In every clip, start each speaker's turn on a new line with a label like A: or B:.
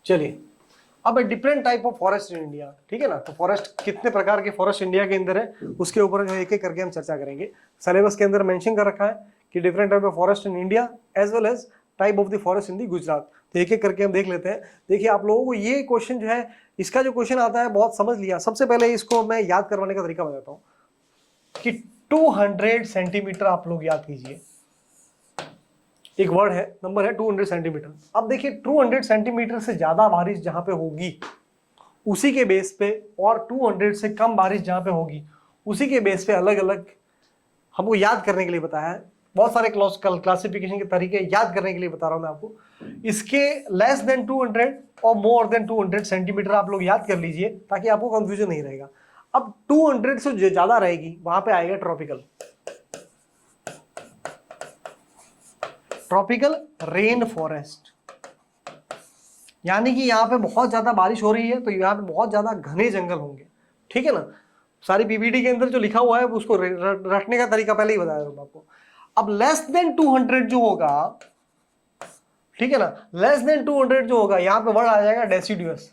A: चलिए, अब different type of forest in India, ठीक है ना। तो फॉरेस्ट कितने प्रकार के फॉरेस्ट इंडिया के अंदर है उसके ऊपर जो एक एक करके हम चर्चा करेंगे। सिलेबस के अंदर मेंशन कर रखा है कि different type of forest in India as well as type of the forest in the Gujarat. तो एक एक करके हम देख लेते हैं। देखिए, आप लोगों को ये क्वेश्चन जो है, इसका जो क्वेश्चन आता है बहुत समझ लिया। सबसे पहले इसको मैं याद करवाने का तरीका बताता हूँ कि 200 सेंटीमीटर आप लोग याद कीजिए। एक वर्ड है, नंबर है 200 सेंटीमीटर। अब देखिए, 200 सेंटीमीटर से ज्यादा बारिश जहां पे होगी उसी के बेस पे, और 200 से कम बारिश जहां पे होगी उसी के बेस पे अलग अलग हमको याद करने के लिए बताया है। बहुत सारे क्लासिफिकेशन के तरीके याद करने के लिए बता रहा हूं मैं आपको। इसके लेस देन 200 और मोर देन 200 सेंटीमीटर आप लोग याद कर लीजिए ताकि आपको कंफ्यूजन नहीं रहेगा। अब 200 से जो ज्यादा रहेगी वहां पे आएगा ट्रॉपिकल। ट्रॉपिकल रेन फॉरेस्ट, यानी कि यहाँ पे बहुत ज्यादा बारिश हो रही है तो यहाँ पे बहुत ज्यादा घने जंगल होंगे, ठीक है ना। सारी पीपीटी के अंदर जो लिखा हुआ है उसको रटने का तरीका पहले ही बताया था आपको। अब लेस देन 200 जो होगा, ठीक है ना, लेस देन 200 जो होगा यहाँ पे वर्ड आ जाएगा डेसिडुअस,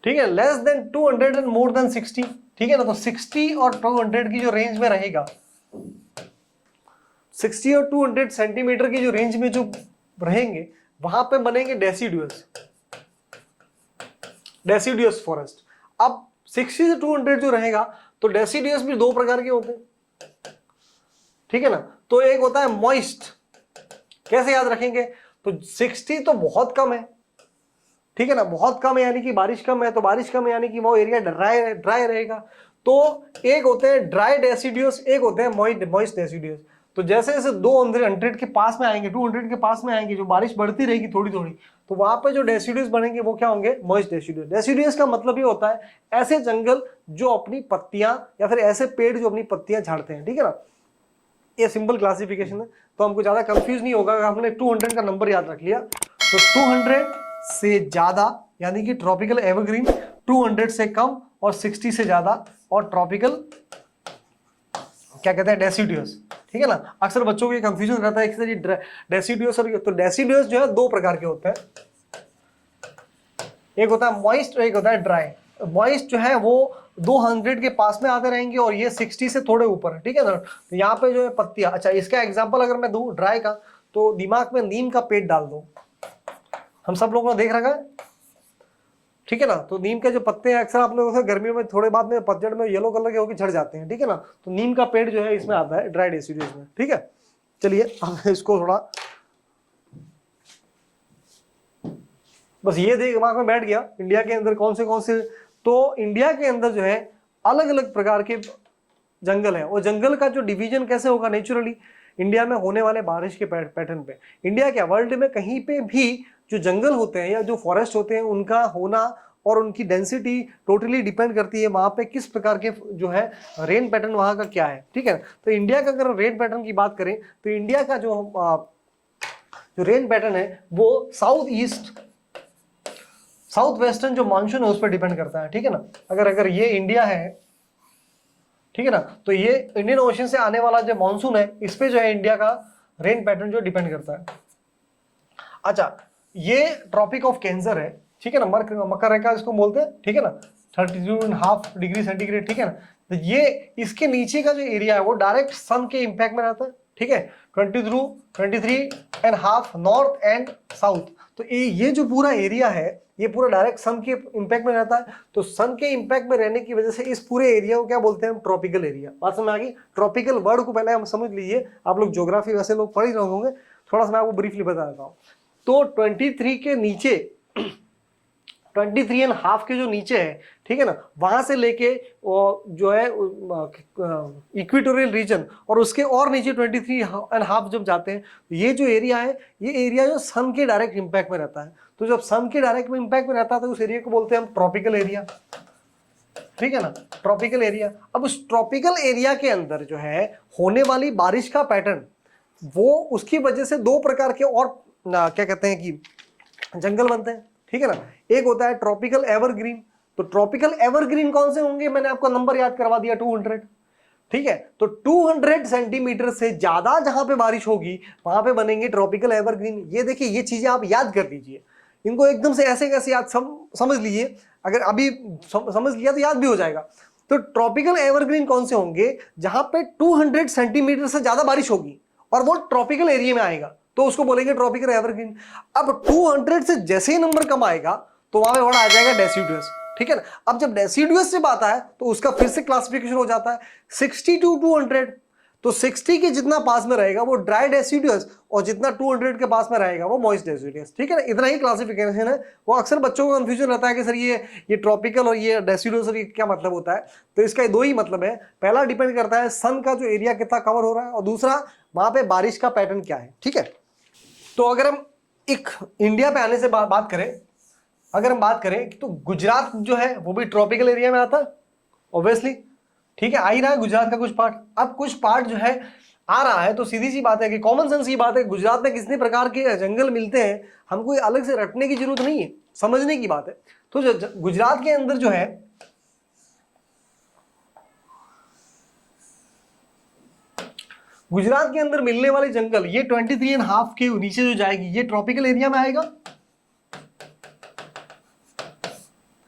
A: ठीक है। Less than 200 and more than 60, ठीक है ना। तो 60 और 200 की जो रेंज में रहेगा, 60 और 200 सेंटीमीटर की जो रेंज में जो रहेंगे वहां पे बनेंगे डेसिडुअस, डेसिडुअस फॉरेस्ट। अब 60 से 200 जो रहेगा तो डेसिडुअस भी दो प्रकार के होते हैं, ठीक है ना। तो एक होता है मॉइस्ट, कैसे याद रखेंगे, तो 60 तो बहुत कम है, ठीक है ना, बहुत कम है यानी कि बारिश कम है, तो बारिश कम है यानी कि वो एरिया ड्राई रहेगा। तो एक होते हैं ड्राई डेसिडुअस, एक होते हैं मॉइस्ट डेसिडुअस। तो जैसे जैसे 200 के पास में आएंगे, 200 के पास में आएंगे, जो बारिश बढ़ती रहेगी थोड़ी थोड़ी, तो वहां पे जो डेसिडुअस बनेंगे वो क्या होंगे, मॉइस्ट डेसिडुअस। डेसिडुअस का मतलब ये होता है ऐसे जंगल जो अपनी पत्तियां, या फिर ऐसे पेड़ जो अपनी पत्तियां झाड़ते हैं, ठीक है ना। ये सिंपल क्लासिफिकेशन है, तो हमको ज्यादा कंफ्यूज नहीं होगा अगर हमने 200 का नंबर याद रख लिया। तो 200 से ज्यादा यानी कि ट्रॉपिकल एवरग्रीन, 200 से कम और 60 से ज्यादा और ट्रॉपिकल क्या कहते हैं, डेसिडुअस, ठीक है ना। अक्सर बच्चों को ये कंफ्यूजन रहता है कि डेसिडुअस और, तो डेसिडुअस जो है दो प्रकार के होते हैं, एक होता है मॉइस्ट और एक होता है ड्राई। मॉइस्ट जो है वो 200 के पास में आते रहेंगे और ये 60 से थोड़े ऊपर है, ठीक है ना। तो यहाँ पे जो है पत्तियां, अच्छा इसका एग्जांपल अगर मैं दूं ड्राई का, तो दिमाग में नीम का पेड़ डाल दो, हम सब लोगों ने देख रखा है, ठीक है ना। तो नीम के जो पत्ते हैं अक्सर आप लोगों से गर्मियों में थोड़े बाद में पतझड़ में येलो कलर के होकर झड़ जाते हैं, ठीक है ना। तो नीम का पेड़ जो है इसमें आता है ड्राई डेसिडुअस में, ठीक है। चलिए अब इसको थोड़ा, बस ये दिमाग में बैठ गया इंडिया के अंदर कौन से, तो इंडिया के अंदर जो है अलग अलग प्रकार के जंगल है। और जंगल का जो डिवीजन कैसे होगा, नेचुरली इंडिया में होने वाले बारिश के पैटर्न पे। इंडिया क्या, वर्ल्ड में कहीं पे भी जो जंगल होते हैं या जो फॉरेस्ट होते हैं उनका होना और उनकी डेंसिटी टोटली डिपेंड करती है वहां पे किस प्रकार के जो है रेन पैटर्न वहां का क्या है, ठीक है। तो इंडिया का अगर रेन पैटर्न की बात करें तो इंडिया का जो रेन पैटर्न है वो साउथ वेस्टर्न जो मानसून है उस पर डिपेंड करता है, ठीक है ना। अगर ये इंडिया है, ठीक है ना, तो ये इंडियन ओशन से आने वाला जो मानसून है इस पे जो है इंडिया का रेन पैटर्न जो डिपेंड करता है। अच्छा, ये ट्रॉपिक ऑफ कैंसर है, ठीक है ना, मकर रेखा इसको बोलते हैं, ठीक है ना, 32.5 डिग्री सेंटीग्रेड, ठीक है ना। तो ये इसके नीचे का जो एरिया है वो डायरेक्ट सन के इंपैक्ट में रहता है, ठीक है, 23.5 नॉर्थ एंड साउथ। तो ये जो पूरा एरिया है ये पूरा डायरेक्ट सन के इंपैक्ट में रहता है। तो सन के इंपैक्ट में रहने की वजह से इस पूरे एरिया को क्या बोलते हैं हम, ट्रॉपिकल एरिया। बात समझ आ गई। ट्रॉपिकल वर्ड को पहले हम समझ लीजिए, आप लोग ज्योग्राफी वैसे लोग पढ़ ही रहे होंगे, थोड़ा सा मैं आपको ब्रीफली बता देता हूँ। तो 23 के नीचे, 23.5 के जो नीचे है, ठीक है ना, वहां से लेके जो है इक्वेटोरियल रीजन और उसके और नीचे 23.5 जब जाते हैं, ये जो एरिया है ये एरिया जो सन के डायरेक्ट इंपैक्ट में रहता है। तो जब सन के डायरेक्ट में इंपैक्ट में रहता है तो उस एरिया को बोलते हैं हम ट्रॉपिकल एरिया, ठीक है ना, ट्रॉपिकल एरिया। अब उस ट्रॉपिकल एरिया के अंदर जो है होने वाली बारिश का पैटर्न, वो उसकी वजह से दो प्रकार के और क्या कहते हैं कि जंगल बनते हैं, ठीक है ना। एक होता है ट्रॉपिकल एवरग्रीन। तो ट्रॉपिकल एवरग्रीन कौन से होंगे, मैंने आपको नंबर याद करवा दिया 200। ठीक है। तो 200 सेंटीमीटर से ज्यादा जहां पे बारिश होगी वहां पे बनेंगे ट्रॉपिकल एवरग्रीन। ये देखिए, ये चीजें आप याद कर लीजिए, इनको एकदम से ऐसे कैसे याद समझ लीजिए, अगर अभी समझ लिया तो याद भी हो जाएगा। तो ट्रॉपिकल एवरग्रीन कौन से होंगे? जहां पे 200 सेंटीमीटर से ज्यादा बारिश होगी और वो ट्रॉपिकल एरिया में आएगा, तो उसको बोलेंगे ट्रॉपिकल एवरग्रीन। अब 200 से जैसे ही नंबर कम आएगा तो वहां पे वर्ड आ जाएगा डेसिडुअस, ठीक है ना। अब जब डेसिडुअस से बात है तो उसका फिर से क्लासिफिकेशन हो जाता है 60 to 200। तो 60 के जितना पास में रहेगा वो ड्राई डेसिडुअस, और जितना 200 के पास में रहेगा वो मॉइस्ट डेसिडुअस, ठीक है ना। इतना ही क्लासिफिकेशन है। वो अक्सर बच्चों को कंफ्यूजन रहता है कि सर ये ट्रॉपिकल और ये डेसिडुअस और ये क्या मतलब होता है। तो इसका दो ही मतलब है, पहला डिपेंड करता है सन का जो एरिया कितना कवर हो रहा है, और दूसरा वहां पे बारिश का पैटर्न क्या है, ठीक है। तो अगर हम एक इंडिया पे आने से बात करें, अगर हम बात करें तो गुजरात जो है वो भी ट्रॉपिकल एरिया में आता है ऑब्वियसली, ठीक है। आ ही रहा है गुजरात का कुछ पार्ट। अब कुछ पार्ट जो है आ रहा है, तो सीधी सी बात है कि कॉमन सेंस की बात है, गुजरात में कितने प्रकार के जंगल मिलते हैं हमको अलग से रटने की जरूरत नहीं है, समझने की बात है। तो गुजरात के अंदर जो है गुजरात के अंदर मिलने वाले जंगल, ये 23.5 के नीचे जो जाएगी ये ट्रॉपिकल एरिया में आएगा,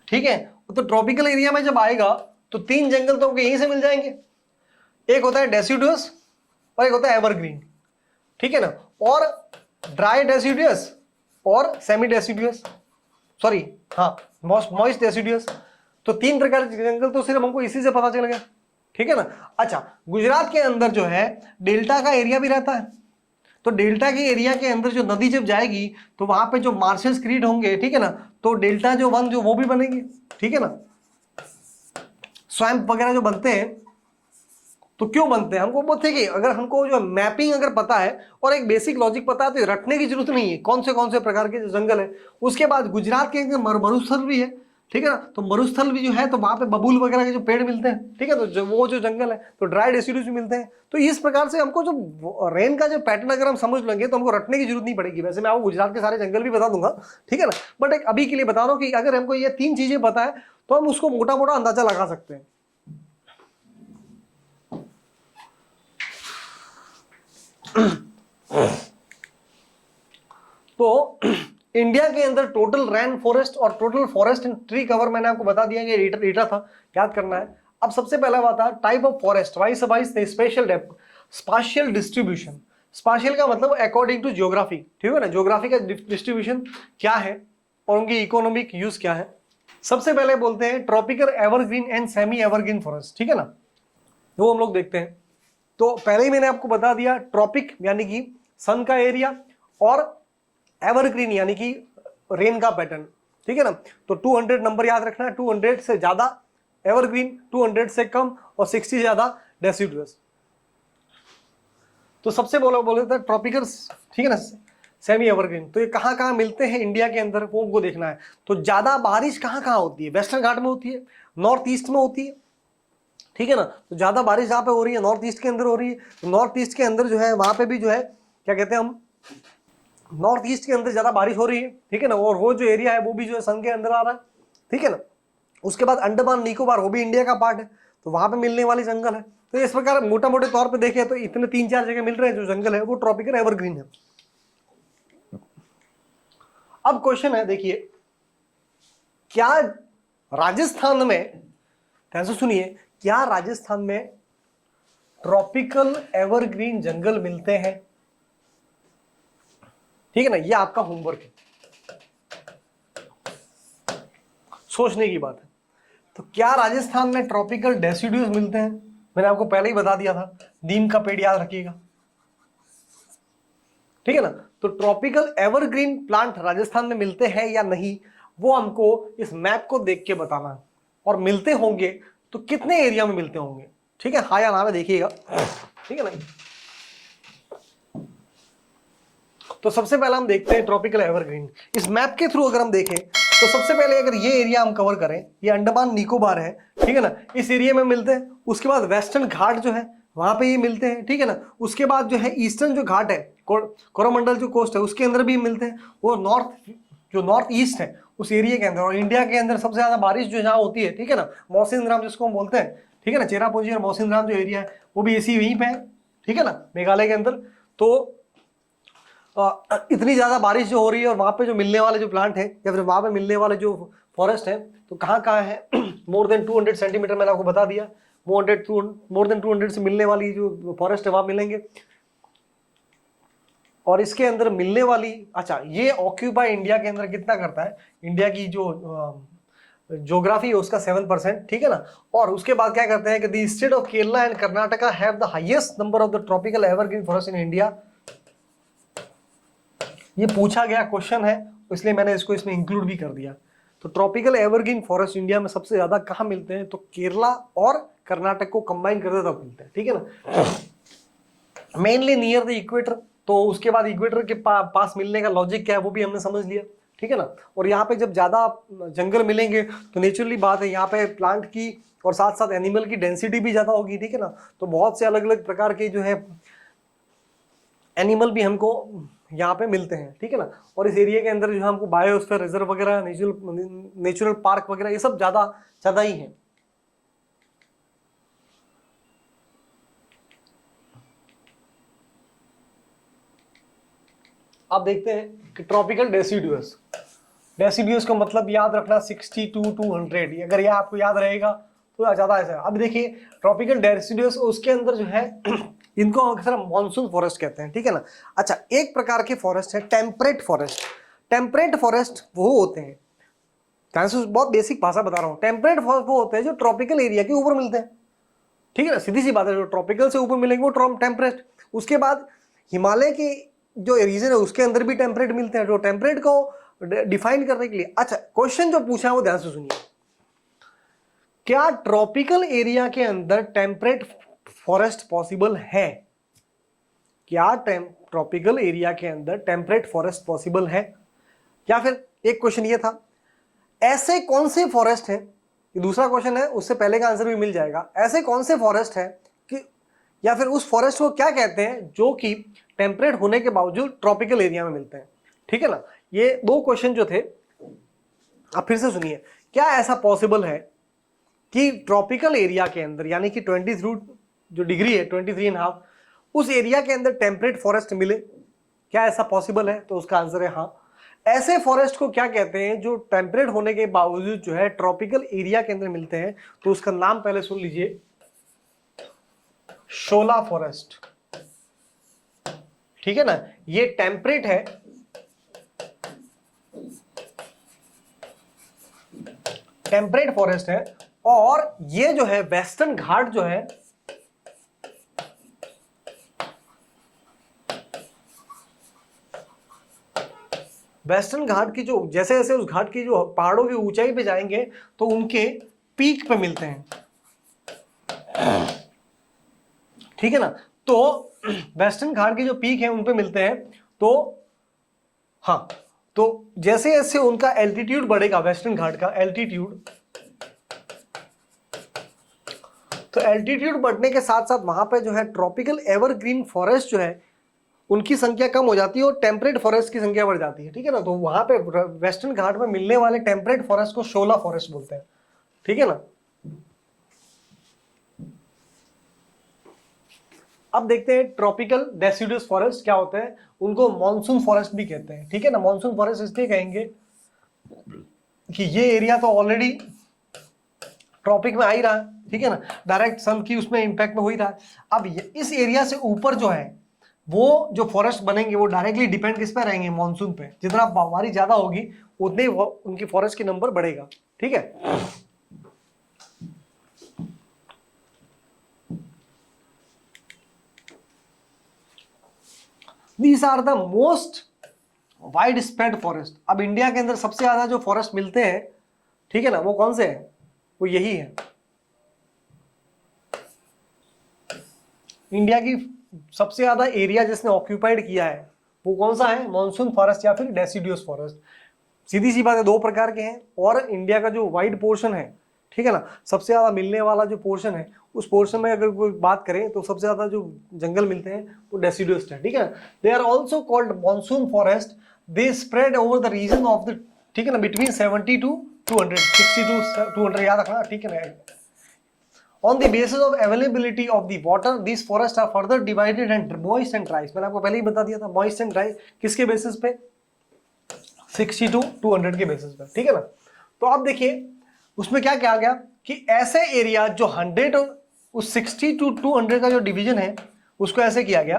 A: ठीक है। तो ट्रॉपिकल एरिया में जब आएगा तो 3 जंगल तो यहीं से मिल जाएंगे। एक होता है डेसिडुअस और एक होता है एवरग्रीन, ठीक है ना। और ड्राई डेसिडुअस और सेमी डेसिडुअस, सॉरी हाँ मॉइस्ट डेसिडुअस। तो 3 प्रकार के जंगल तो सिर्फ हमको इसी से पता चल गया, ठीक है ना। अच्छा, गुजरात के अंदर जो है डेल्टा का एरिया भी रहता है। तो डेल्टा के एरिया के अंदर जो नदी जब जाएगी तो वहां पे जो मार्शल्स क्रिएट होंगे, ठीक है ना, तो डेल्टा जो वन जो वो भी बनेंगे, ठीक है ना। स्वैम्प वगैरह जो बनते हैं, तो क्यों बनते हैं हमको बोलते हैं कि अगर हमको जो मैपिंग अगर पता है और एक बेसिक लॉजिक पता है तो रटने की जरूरत नहीं है कौन से प्रकार के जंगल है। उसके बाद गुजरात के मरुस्थल भी है, ठीक है ना। तो मरुस्थल भी जो है तो वहां पे बबूल वगैरह के जो पेड़ मिलते हैं, ठीक है। तो वो जो जंगल है तो ड्राई डेसिडुअस भी मिलते हैं। तो इस प्रकार से हमको जो रेन का जो पैटर्न अगर हम समझ लेंगे तो हमको रटने की जरूरत नहीं पड़ेगी। वैसे मैं आपको गुजरात के सारे जंगल भी बता दूंगा, ठीक है ना। बट एक अभी के लिए बता रहा हूँ कि अगर हमको ये 3 चीजें पता है तो हम उसको मोटा मोटा अंदाजा लगा सकते हैं। तो इंडिया के अंदर टोटल रेन फॉरेस्ट और total forest and tree cover मैंने आपको बता दिया कि रीटा था, याद करना है। अब सबसे पहला बात है type of forest wise special depth spatial distribution. Spatial का मतलब अकॉर्डिंग टू ज्योग्राफी, ठीक है ना। ज्योग्राफी का डिस्ट्रीब्यूशन क्या है और उनकी इकोनॉमिक यूज क्या है। सबसे पहले बोलते हैं tropical evergreen and semi evergreen forest, ठीक है ना, वो हम लोग देखते हैं। तो पहले ही मैंने आपको बता दिया ट्रॉपिक यानी कि सन का एरिया और एवरग्रीन यानी कि रेन का पैटर्न, ठीक है ना। तो 200 नंबर याद रखना है, 200 से ज्यादा एवरग्रीन, 200 से कम और 60 से ज्यादा डेसिडुअस। तो सबसे बोले थे ट्रॉपिकल, ठीक है ना, सेमी एवरग्रीन। तो ये कहाँ कहाँ मिलते हैं इंडिया के अंदर वो देखना है। तो ज्यादा बारिश कहाँ कहाँ होती है? वेस्टर्न घाट में होती है, नॉर्थ ईस्ट में होती है, ठीक है ना। तो ज्यादा बारिश जहाँ पे हो रही है नॉर्थ ईस्ट के अंदर हो रही है। तो नॉर्थ ईस्ट के अंदर जो है वहां पे भी जो है क्या कहते हैं हम, नॉर्थ ईस्ट के अंदर ज्यादा बारिश हो रही है, ठीक है ना। और वो जो एरिया है वो भी जो है सन के अंदर आ रहा है, ठीक है ना। उसके बाद अंडमान निकोबार, वो भी इंडिया का पार्ट है, तो वहां पे मिलने वाली जंगल है। तो इस प्रकार मोटा मोटे तौर पे देखें तो इतने 3-4 जगह मिल रहे हैं जो जंगल है वो ट्रॉपिकल एवरग्रीन है। अब क्वेश्चन है, देखिए क्या राजस्थान में, ध्यान से सुनिए, क्या राजस्थान में ट्रॉपिकल एवरग्रीन जंगल मिलते हैं? ठीक है ना, ये आपका होमवर्क है, सोचने की बात है। तो क्या राजस्थान में ट्रॉपिकल डेसिडुअस मिलते हैं? मैंने आपको पहले ही बता दिया था, नीम का पेड़ याद रखिएगा, ठीक है ना। तो ट्रॉपिकल एवरग्रीन प्लांट राजस्थान में मिलते हैं या नहीं, वो हमको इस मैप को देख के बताना है। और मिलते होंगे तो कितने एरिया में मिलते होंगे, ठीक है, हाँ या ना में देखिएगा, ठीक है ना। तो सबसे पहले हम देखते हैं ट्रॉपिकल एवरग्रीन। इस मैप के थ्रू अगर हम देखें तो सबसे पहले अगर ये एरिया हम कवर करें, ये अंडमान निकोबार है, ठीक है ना, इस एरिया में मिलते हैं। उसके बाद वेस्टर्न घाट जो है वहां पे ये मिलते हैं, ठीक है ना। उसके बाद जो है ईस्टर्न जो घाट है, कोरोमंडल जो कोस्ट है उसके अंदर भी मिलते हैं। और नॉर्थ ईस्ट है उस एरिया के अंदर। और इंडिया के अंदर सबसे ज्यादा बारिश जो जहाँ होती है, ठीक है ना, मौसम जिसको हम बोलते हैं, ठीक है ना। चेरापूंजी और मौसिनराम जो एरिया है वो भी इसी वहीं पे है, ठीक है ना, मेघालय के अंदर। तो इतनी ज़्यादा बारिश जो हो रही है और वहाँ पे जो मिलने वाले जो प्लांट है या फिर वहाँ पे मिलने वाले जो फॉरेस्ट है, तो कहाँ कहाँ है मोर देन 200 सेंटीमीटर मैंने आपको बता दिया। मोर देन 200 से मिलने वाली जो फॉरेस्ट है वहाँ मिलेंगे। और इसके अंदर मिलने वाली, अच्छा ये ऑक्यूपाई इंडिया के अंदर कितना करता है, इंडिया की जो ज्योग्राफी है उसका 7%, ठीक है ना। और उसके बाद क्या करते हैं कि the state of Kerala and Karnataka have the highest number of the tropical evergreen forest in India. ये पूछा गया क्वेश्चन है, इसलिए मैंने इसको इसमें इंक्लूड भी कर दिया। तो ट्रॉपिकल एवरग्रीन फॉरेस्ट इंडिया में सबसे ज्यादा कहाँ मिलते हैं, तो केरला और कर्नाटक को कंबाइन करते तब मिलते हैं, ठीक है ना। मेनली नियर द इक्वेटर, तो उसके बाद इक्वेटर के पास मिलने का लॉजिक क्या है वो भी हमने समझ लिया, ठीक है ना। और यहाँ पे जब ज्यादा जंगल मिलेंगे तो नेचुरली बात है यहाँ पे प्लांट की और साथ साथ एनिमल की डेंसिटी भी ज्यादा होगी, ठीक है ना। तो बहुत से अलग अलग प्रकार के जो है एनिमल भी हमको यहाँ पे मिलते हैं, ठीक है ना। और इस एरिया के अंदर जो हमको बायोस्फीयर रिजर्व वगैरह, नेचुरल पार्क वगैरह ये सब ज्यादा ही है। अब देखते हैं कि ट्रॉपिकल डेसिडुअस, डेसिडुअस का मतलब याद रखना 60 to 200, अगर यह आपको याद रहेगा तो ज्यादा ऐसा है। अब देखिए ट्रॉपिकल डेसिडुअस, उसके अंदर जो है इनको अक्सर मॉनसून फॉरेस्ट कहते हैं, ठीक है ना। अच्छा, एक प्रकार के फॉरेस्ट है टेम्परेट फॉरेस्ट। टेम्परेट फॉरेस्ट वो होते हैं, बहुत बेसिक भाषा बता रहा हूँ, टेम्परेट फॉरेस्ट वो होते हैं जो ट्रॉपिकल एरिया के ऊपर मिलते हैं, ठीक है ना। सीधी सी बात है, जो ट्रॉपिकल से ऊपर मिलेंगे वो टेम्परेट। उसके बाद हिमालय के जो रीजन है उसके अंदर भी टेम्परेट मिलते हैं, जो टेम्परेट को डिफाइन करने के लिए। अच्छा, क्वेश्चन जो पूछा है वो ध्यान से सुनिए, क्या ट्रॉपिकल एरिया के अंदर टेम्परेट फॉरेस्ट पॉसिबल है? क्या ट्रॉपिकल एरिया के अंदर टेम्परेट फॉरेस्ट पॉसिबल है? या फिर एक क्वेश्चन ये था, ऐसे कौन से फॉरेस्ट है, ये दूसरा क्वेश्चन है, उससे पहले का आंसर भी मिल जाएगा। ऐसे कौन से फॉरेस्ट है कि, या फिर उस फॉरेस्ट को क्या कहते हैं जो कि टेम्परेट होने के बावजूद ट्रॉपिकल एरिया में मिलते हैं, ठीक है ना। ये दो क्वेश्चन जो थे, आप फिर से सुनिए, क्या ऐसा पॉसिबल है कि ट्रॉपिकल एरिया के अंदर यानी कि 23 जो डिग्री है 23.5, उस एरिया के अंदर टेम्परेट फॉरेस्ट मिले? क्या ऐसा पॉसिबल है? तो उसका आंसर है हाँ। ऐसे फॉरेस्ट को क्या कहते हैं जो टेम्परेट होने के बावजूद जो है ट्रॉपिकल एरिया के अंदर मिलते हैं? तो उसका नाम पहले सुन लीजिए, शोला फॉरेस्ट, ठीक है ना। ये टेम्परेट है, टेम्परेट फॉरेस्ट है, और ये जो है वेस्टर्न घाट जो है, वेस्टर्न घाट की जो, जैसे जैसे उस घाट की जो पहाड़ों की ऊंचाई पे जाएंगे तो उनके पीक पे मिलते हैं, ठीक है ना। तो वेस्टर्न घाट के जो पीक है उन पे मिलते हैं। तो हाँ, तो जैसे जैसे उनका एल्टीट्यूड बढ़ेगा, वेस्टर्न घाट का एल्टीट्यूड, तो एल्टीट्यूड बढ़ने के साथ साथ वहां पे जो है ट्रॉपिकल एवरग्रीन फॉरेस्ट जो है उनकी संख्या कम हो जाती है और टेम्परेट फॉरेस्ट की संख्या बढ़ जाती है, ठीक है ना। तो वहां पे वेस्टर्न घाट में मिलने वाले टेम्परेट फॉरेस्ट को शोला फॉरेस्ट बोलते हैं, ठीक है ना। अब देखते हैं ट्रॉपिकल डेसिडुअस फॉरेस्ट क्या होते हैं, उनको मॉनसून फॉरेस्ट भी कहते हैं, ठीक है ना। मॉनसून फॉरेस्ट इसलिए कहेंगे कि ये एरिया तो ऑलरेडी ट्रॉपिक में आ ही रहा है, ठीक है ना, डायरेक्ट सन की उसमें इंपैक्ट में हो ही रहा है। अब इस एरिया से ऊपर जो है वो जो फॉरेस्ट बनेंगे वो डायरेक्टली डिपेंड किस पे रहेंगे, मॉनसून पे। जितना बर्फबारी ज्यादा होगी उतने ही उनकी फॉरेस्ट की नंबर बढ़ेगा, ठीक है। These are the most wide spread forest. अब इंडिया के अंदर सबसे ज्यादा जो फॉरेस्ट मिलते हैं, ठीक है ना, वो कौन से हैं? वो यही है। इंडिया की सबसे ज्यादा एरिया जिसने ऑक्यूपाइड किया है वो कौन सा है? मॉनसून फॉरेस्ट या फिर डेसिडुअस फॉरेस्ट। सीधी सी बात है, दो प्रकार के हैं। और इंडिया का जो वाइड पोर्शन है, ठीक है ना, सबसे ज्यादा मिलने वाला जो पोर्शन है, उस पोर्शन में अगर कोई बात करें तो सबसे ज्यादा जो जंगल मिलते हैं वो डेसिडुअस है, ठीक है। They are also called monsoon forest. They spread over the region of the, ठीक है ना, बिटवीन 70 to 200, 60 to 200 याद रखना, ठीक है ना। On the basis of availability of the water this forest are further divided and moist and dry. मैंने आपको पहले ही बता दिया था मॉइस्ट एंड ड्राई किसके बेसिस पे, 60 to 200 के बेसिस पे, ठीक है ना। तो अब देखिए उसमें क्या कहा गया कि ऐसे एरिया जो 100 और उस 60 to 200 का जो डिवीजन है उसको ऐसे किया गया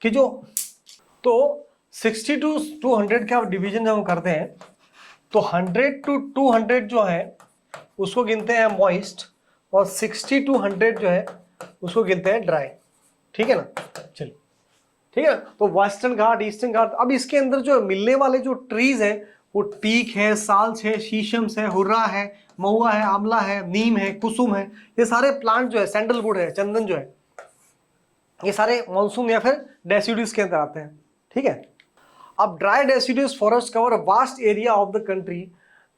A: कि जो, तो 60 to 200 का डिवीजन जब हम करते हैं तो 100 to 200 जो है उसको गिनते हैं मॉइस्ट और 60 to 100 जो है उसको गिनते हैं ड्राई, ठीक है ना। चलिए ठीक है, तो वेस्टर्न घाट, ईस्टर्न घाट। अब इसके अंदर जो मिलने वाले जो ट्रीज है वो टीक है, साल्स है, शीशम्स है, हुर्रा है, महुआ है, आंवला है, नीम है, कुसुम है, ये सारे प्लांट जो है, सैंडलवुड है, चंदन जो है, ये सारे मॉनसून या फिर डेसिडुअस के अंदर आते हैं, ठीक है। अब dry deciduous forest cover vast area of the country,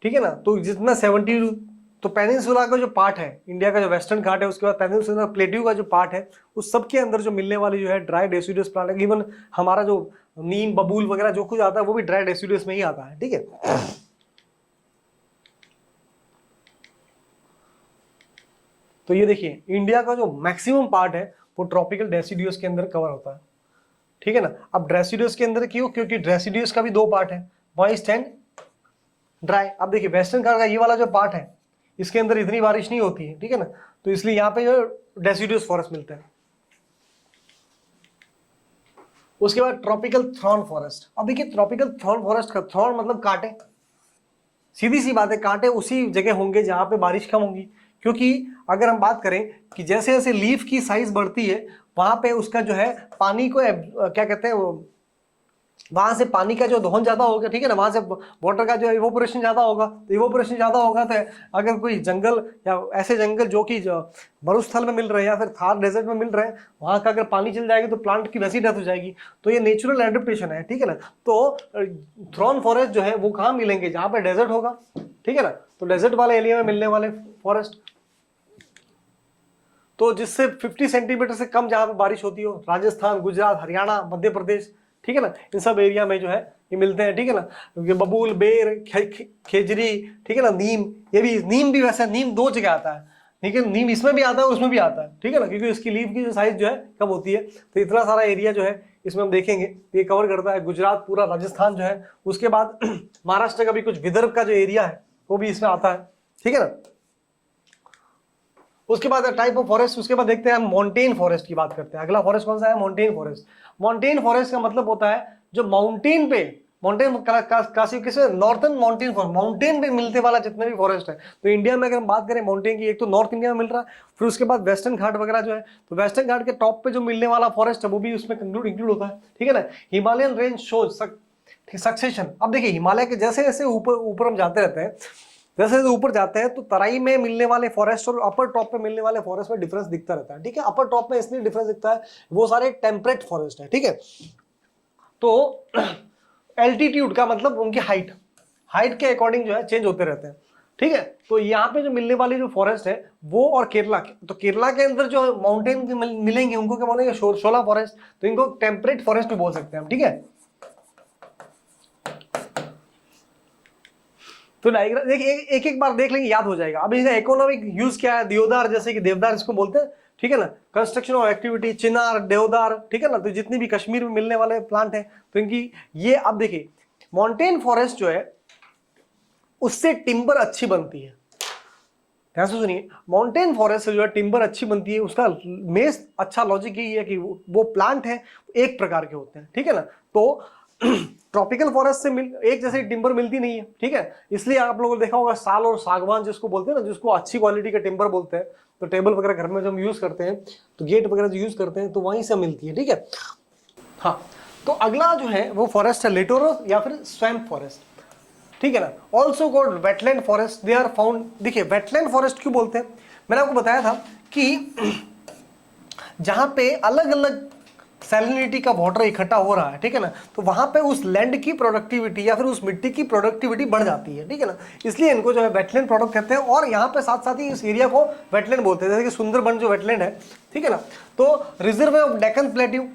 A: ठीक है ना। तो जितना 70, तो पेनिनसुला का जो पार्ट है, इंडिया का जो वेस्टर्न घाट है, उसके बाद पेनिनसुला प्लेट्यू का जो पार्ट है, उस सब के अंदर जो मिलने वाली जो है ड्राई डेसिडुअस प्लांट है। इवन हमारा जो नीम, बबूल वगैरह जो कुछ आता है वो भी ड्राई डेसिडुअस में ही आता है, ठीक है। तो ये देखिए इंडिया का जो मैक्सिमम पार्ट है वो ट्रॉपिकल डेसिडुअस के अंदर कवर होता है, ठीक है ना। अब डेसिडुअस के अंदर क्यों, क्योंकि डेसिडुअस का भी दो पार्ट है, मॉइस्ट एंड ड्राई। अब देखिए वेस्टर्न घाट का ये वाला जो पार्ट है इसके अंदर इतनी बारिश नहीं होती है, ठीक है ना, तो इसलिए यहाँ पे जो डेसिडुअस फॉरेस्ट मिलता है। उसके बाद ट्रॉपिकल थ्रॉन फॉरेस्ट। अब देखिए ट्रॉपिकल थ्रॉन फॉरेस्ट का, थ्रॉन मतलब कांटे, सीधी सी बात है, कांटे उसी जगह होंगे जहां पे बारिश कम होगी। क्योंकि अगर हम बात करें कि जैसे जैसे लीफ की साइज बढ़ती है वहां पे उसका जो है पानी को क्या कहते हैं, वहां से पानी का जो दोहन ज्यादा होगा, ठीक है ना, वहां से वाटर का जो इवोपोरेशन ज्यादा होगा, तो इवोपोरेशन ज्यादा होगा तो अगर कोई जंगल या ऐसे जंगल जो कि मरुस्थल में मिल रहे हैं या फिर थार डेजर्ट में मिल रहे हैं, वहां का अगर पानी चल जाएगी तो प्लांट की वैसी डेथ हो जाएगी। तो ये नेचुरल एडेप्टेशन है, ठीक है ना। तो थ्रॉन फॉरेस्ट जो है वो कहाँ मिलेंगे, जहां पे डेजर्ट होगा, ठीक है ना। तो डेजर्ट वाले एरिया में मिलने वाले फॉरेस्ट, तो जिससे 50 सेंटीमीटर से कम जहां पे बारिश होती हो, राजस्थान, गुजरात, हरियाणा, मध्य प्रदेश, ठीक है ना, इन सब एरिया में जो है ये मिलते हैं, ठीक है ना। बबूल, बेर, खेजरी, ठीक है ना, नीम, ये भी, नीम भी वैसे, नीम दो जगह आता है, ठीक है, नीम इसमें भी आता है और उसमें भी आता है, ठीक है ना, क्योंकि इसकी लीफ की जो साइज जो है कम होती है। तो इतना सारा एरिया जो है इसमें हम देखेंगे ये कवर करता है, गुजरात पूरा, राजस्थान जो है, उसके बाद महाराष्ट्र का भी कुछ विदर्भ का जो एरिया है वो भी इसमें आता है, ठीक है ना। उसके बाद टाइप ऑफ फॉरेस्ट, उसके बाद देखते हैं हम माउंटेन फॉरेस्ट की बात करते हैं। अगला फॉरेस्ट कौन सा है, माउंटेन फॉरेस्ट। माउंटेन फॉरेस्ट का मतलब होता है जो माउंटेन पे, माउंटेन किसे, नॉर्थन माउंटेन फॉरेस्ट, माउंटेन पे मिलने वाला जितने भी फॉरेस्ट है। तो इंडिया में अगर हम बात करें माउंटेन की, एक तो नॉर्थ इंडिया में मिल रहा है, फिर उसके बाद वेस्टर्न घाट वगैरह जो है, तो वेस्टर्न घाट के टॉप पे जो मिलने वाला फॉरेस्ट है वो भी उसमें इंक्लूड होता है, ठीक है ना। Himalayan range shows succession. अब देखिए हिमालय के जैसे जैसे ऊपर हम जाते रहते हैं, जैसे जैसे ऊपर जाते हैं तो तराई में मिलने वाले फॉरेस्ट और अपर टॉप पे मिलने वाले फॉरेस्ट में डिफरेंस दिखता रहता है, ठीक है। अपर टॉप में इसलिए डिफरेंस दिखता है वो सारे टेम्परेट फॉरेस्ट है, ठीक है। तो एल्टीट्यूड का मतलब उनकी हाइट के अकॉर्डिंग जो है चेंज होते रहते हैं, ठीक है। तो यहाँ पे जो मिलने वाली जो फॉरेस्ट है वो, और केरला के, तो केरला के अंदर जो माउंटेन मिलेंगे उनको क्या बोलेंगे, शोला फॉरेस्ट। तो इनको टेम्परेट फॉरेस्ट भी बोल सकते हैं हम, ठीक है। तो डायग्राम देखिए एक एक बार देख लेंगे, याद हो जाएगा। अब इसका इकोनॉमिक यूज क्या है, देवदार, जैसे कि देवदार इसको बोलते हैं, ठीक है ना। कंस्ट्रक्शन ऑफ एक्टिविटी, चिनार, देवदार, ठीक है ना। तो जितनी भी कश्मीर में मिलने वाले प्लांट है तो इनकी ये, अब देखिए माउंटेन फॉरेस्ट जो है उससे टिम्बर अच्छी बनती है। ध्यान से सुनिए, माउंटेन फॉरेस्ट से जो है टिम्बर अच्छी बनती है, उसका मेन अच्छा लॉजिक यही है कि वो प्लांट है एक प्रकार के होते हैं, ठीक है ना। तो ट्रॉपिकल फॉरेस्ट से एक जैसे टिम्बर मिलती नहीं है, ठीक है। इसलिए आप लोगों ने देखा होगा साल और सागवान जिसको बोलते हैं ना, जिसको अच्छी क्वालिटी का टिम्बर बोलते हैं, तो टेबल वगैरह घर में जब हम यूज करते हैं तो गेट वगैरह जो यूज करते हैं तो वहीं से मिलती है, ठीक है। हाँ, तो अगला जो है वो फॉरेस्ट है लिटोरल या फिर स्वैम्प फॉरेस्ट, ठीक है ना। Also called wetland forest, they are found. देखिए वेटलैंड फॉरेस्ट क्यों बोलते हैं, मैंने आपको बताया था कि जहां पे अलग अलग सैलिनिटी का वाटर इकट्ठा हो रहा है, ठीक है ना, तो वहां पे उस लैंड की प्रोडक्टिविटी या फिर उस मिट्टी की प्रोडक्टिविटी बढ़ जाती है, ठीक है ना। इसलिए इनको जो है वेटलैंड प्रोडक्ट कहते हैं। और यहाँ पे साथ साथ ही इस एरिया को वेटलैंड बोलते हैं, जैसे कि सुंदरबन जो वेटलैंड है, ठीक है ना। तो reserve of Deccan plateau,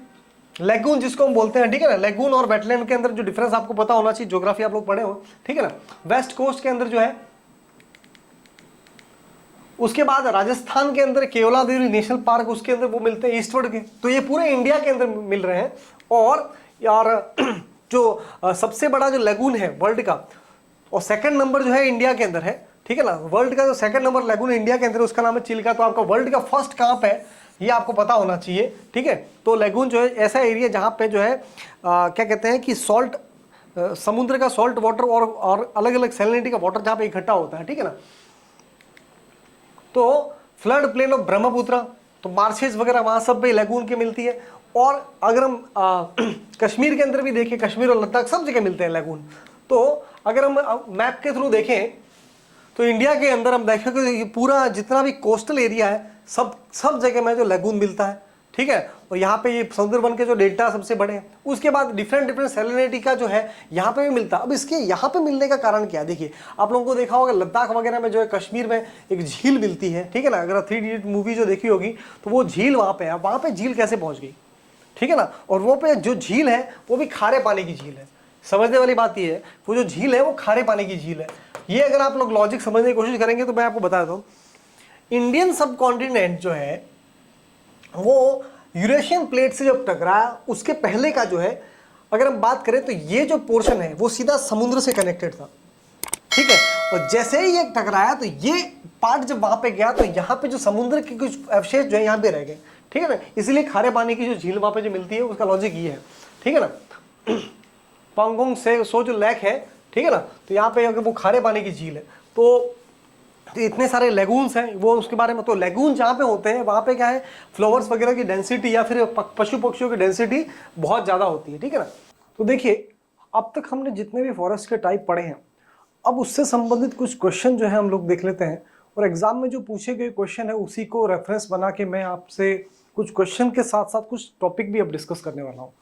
A: lagoon जिसको हम बोलते हैं, ठीक है ना। लेगून और वेटलैंड के अंदर जो डिफरेंस आपको पता होना चाहिए, ज्योग्राफी आप लोग पढ़े हो, ठीक है ना। वेस्ट कोस्ट के अंदर जो है उसके बाद राजस्थान के अंदर केवलादेवी नेशनल पार्क, उसके अंदर वो मिलते हैं ईस्टवर्ड के। तो ये पूरे इंडिया के अंदर मिल रहे हैं। और यार जो सबसे बड़ा जो लगून है वर्ल्ड का, और सेकंड नंबर जो है इंडिया के अंदर है, ठीक है ना। वर्ल्ड का जो सेकंड नंबर लगून इंडिया के अंदर, उसका नाम है चिल्का। तो आपका वर्ल्ड का फर्स्ट कहाँ पे है ये आपको पता होना चाहिए, ठीक है। तो लगून जो है ऐसा एरिया जहाँ पे जो है क्या कहते हैं कि सॉल्ट, समुद्र का सॉल्ट वाटर और अलग अलग सैलिनिटी का वाटर जहाँ पे इकट्ठा होता है, ठीक है ना। तो फ्लड प्लेन ऑफ ब्रह्मपुत्र, तो मार्शेस वगैरह वहाँ सब पे लगून के मिलती है। और अगर हम कश्मीर के अंदर भी देखें, कश्मीर और लद्दाख सब जगह मिलते हैं लगून। तो अगर हम मैप के थ्रू देखें तो इंडिया के अंदर हम देखें कि पूरा जितना भी कोस्टल एरिया है सब जगह में जो लगून मिलता है, ठीक है। और यहाँ पे ये सुंदरबन के जो डेल्टा सबसे बड़े हैं। उसके बाद डिफरेंट सैलिनिटी का जो है यहाँ पे भी मिलता है। अब इसके यहाँ पे मिलने का कारण क्या है, देखिए आप लोगों को देखा होगा लद्दाख वगैरह में जो है कश्मीर में एक झील मिलती है, ठीक है ना। अगर 3 इडियट मूवी जो देखी होगी तो वो झील वहाँ पे है। वहाँ पे झील कैसे पहुँच गई, ठीक है ना। और वो पे जो झील है वो भी खारे पानी की झील है। समझने वाली बात ये है, वो जो झील है वो खारे पानी की झील है। ये अगर आप लोग लॉजिक समझने की कोशिश करेंगे तो मैं आपको बता दूं, इंडियन सब कॉन्टिनेंट जो है वो यूरेशियन प्लेट से जब टकराया उसके पहले का जो है, अगर हम बात करें तो ये जो पोर्शन है वो सीधा समुद्र से कनेक्टेड था, ठीक है। और जैसे ही ये टकराया तो ये पार्ट जब वहां पे गया तो यहाँ पे जो समुद्र के कुछ अवशेष जो है यहाँ पे रह गए, ठीक है ना। इसलिए खारे पानी की जो झील वहां पे जो मिलती है उसका लॉजिक ये है, ठीक है ना। पांगोंग से सो जो लेक है, ठीक है ना, तो यहाँ पे अगर वो खारे पानी की झील है तो इतने सारे लेगून्स हैं वो उसके बारे में। तो लेगून जहाँ पे होते हैं वहाँ पे क्या है, फ्लावर्स वगैरह की डेंसिटी या फिर पशु पक्षियों की डेंसिटी बहुत ज़्यादा होती है, ठीक है ना। तो देखिए अब तक हमने जितने भी फॉरेस्ट के टाइप पढ़े हैं, अब उससे संबंधित कुछ क्वेश्चन जो है हम लोग देख लेते हैं। और एग्जाम में जो पूछे गए क्वेश्चन है उसी को रेफरेंस बना के मैं आपसे कुछ क्वेश्चन के साथ साथ कुछ टॉपिक भी अब डिस्कस करने वाला हूँ।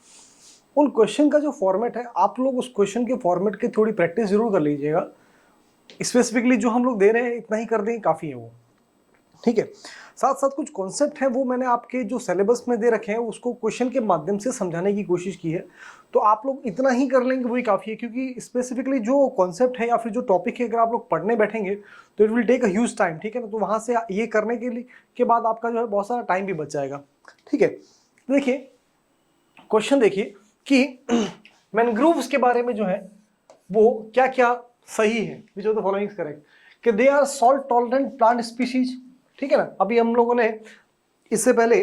A: उन क्वेश्चन का जो फॉर्मेट है आप लोग उस क्वेश्चन के फॉर्मेट की थोड़ी प्रैक्टिस जरूर कर लीजिएगा। स्पेसिफिकली जो हम लोग दे रहे हैं इतना ही कर दें काफ़ी है वो, ठीक है। साथ साथ कुछ कॉन्सेप्ट है वो मैंने आपके जो सिलेबस में दे रखे हैं उसको क्वेश्चन के माध्यम से समझाने की कोशिश की है। तो आप लोग इतना ही कर लेंगे वही काफ़ी है, क्योंकि स्पेसिफिकली जो कॉन्सेप्ट है या फिर जो टॉपिक है अगर आप लोग पढ़ने बैठेंगे तो it will take a huge time, ठीक है ना। तो वहाँ से ये करने के बाद आपका जो है बहुत सारा टाइम भी बच जाएगा, ठीक है। देखिए क्वेश्चन देखिए कि मैनग्रोव्स के बारे में जो है वो क्या क्या सही है, which of the following is correct, कि they are salt tolerant plant species, ठीक है ना। अभी हम लोगों ने इससे पहले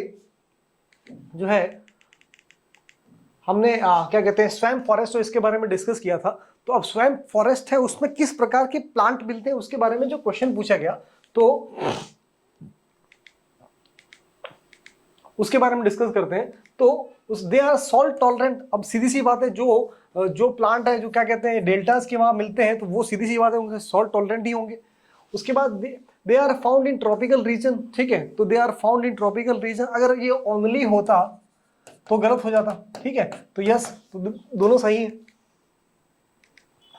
A: जो है हमने क्या कहते हैं स्वैम्प फॉरेस्ट, तो इसके बारे में डिस्कस किया था। तो अब स्वैम्प फॉरेस्ट है उसमें किस प्रकार के प्लांट मिलते हैं उसके बारे में जो क्वेश्चन पूछा गया तो उसके बारे में डिस्कस करते हैं। तो उस दे आर सॉल्ट टॉलरेंट, अब सीधी सी बात है जो प्लांट है जो क्या कहते हैं डेल्टास के वहां मिलते हैं तो वो सीधी सी बात है उनसे सॉल्ट टॉलरेंट ही होंगे। उसके बाद they are found in tropical region, ठीक है। तो they are found in tropical region, अगर ये ओनली होता तो गलत हो जाता, ठीक है। तो यस, तो दोनों सही है,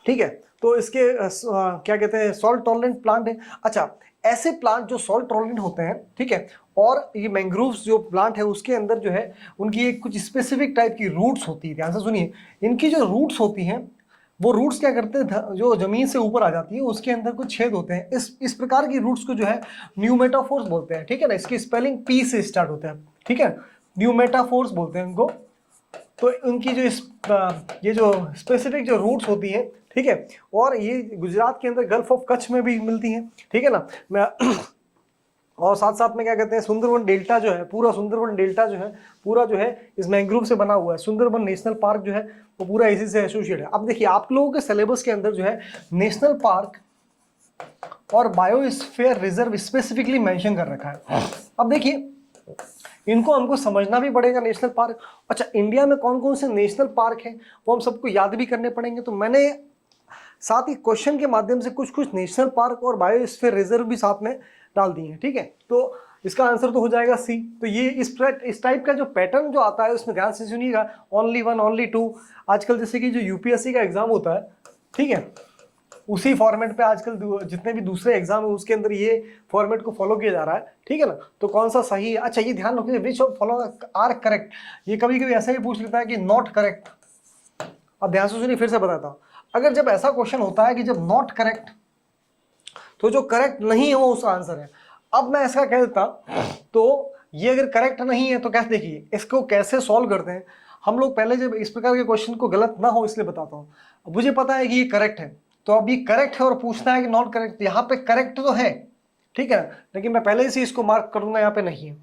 A: ठीक है। तो इसके क्या कहते हैं सॉल्ट टॉलरेंट प्लांट है। अच्छा, ऐसे प्लांट जो सॉल्ट टॉलरेंट होते हैं, ठीक है, और ये मैंग्रोव्स जो प्लांट है उसके अंदर जो है उनकी एक कुछ स्पेसिफिक टाइप की रूट्स होती है। ध्यान से सुनिए, इनकी जो रूट्स होती हैं वो रूट्स क्या करते हैं, जो जमीन से ऊपर आ जाती है उसके अंदर कुछ छेद होते हैं। इस प्रकार की रूट्स को जो है न्यूमेटाफोर्स बोलते हैं, ठीक है ना। इसकी स्पेलिंग पी से स्टार्ट होता है, ठीक है, न्यूमेटाफोर्स बोलते हैं इनको। तो उनकी जो ये जो स्पेसिफिक जो रूट्स होती हैं, ठीक है, और ये गुजरात के अंदर गल्फ ऑफ कच्छ में भी मिलती हैं, ठीक है ना। मैं और साथ साथ में क्या कहते हैं सुंदरबन डेल्टा जो है, पूरा सुंदरबन डेल्टा जो है पूरा जो है इस मैंग्रोव से बना हुआ है। सुंदरबन नेशनल पार्क जो है वो पूरा इसी से एसोसिएट है। अब देखिए आप लोगों के सिलेबस के अंदर जो है नेशनल पार्क और बायोस्फीयर रिजर्व स्पेसिफिकली मेंशन कर रखा है। अब देखिए इनको हमको समझना भी पड़ेगा, नेशनल पार्क। अच्छा, इंडिया में कौन कौन से नेशनल पार्क हैं वो हम सबको याद भी करने पड़ेंगे। तो मैंने साथ ही क्वेश्चन के माध्यम से कुछ कुछ नेशनल पार्क और बायोस्फीयर रिजर्व भी साथ में डाल दिए हैं, ठीक है। तो इसका आंसर तो हो जाएगा सी। तो ये इस टाइप का जो पैटर्न जो आता है उसमें ध्यान से सुनिएगा, ओनली 1 ओनली 2। आजकल जैसे कि जो यूपीएससी का एग्जाम होता है, ठीक है, उसी फॉर्मेट पे आजकल जितने भी दूसरे एग्जाम है उसके अंदर ये फॉर्मेट को फॉलो किया जा रहा है, ठीक है ना। तो कौन सा सही है, अच्छा ये ध्यान रखिए which of follow are correct. ये कभी कभी ऐसा ही पूछ लेता है कि नॉट करेक्ट। अब ध्यान से सुनिए, फिर से बताता हूँ। अगर जब ऐसा क्वेश्चन होता है कि जब नॉट करेक्ट तो जो करेक्ट नहीं है वो उसका आंसर है। अब मैं ऐसा कह देता तो ये अगर करेक्ट नहीं है तो कैसे, देखिए इसको कैसे सॉल्व करते हैं हम लोग। पहले जब इस प्रकार के क्वेश्चन को गलत ना हो इसलिए बताता हूँ। मुझे पता है कि ये करेक्ट है, तो अब ये करेक्ट है और पूछना है कि नॉट करेक्ट। यहाँ पे करेक्ट तो है, ठीक है, लेकिन मैं पहले से इसको मार्क कर दूंगा, यहाँ पे नहीं है।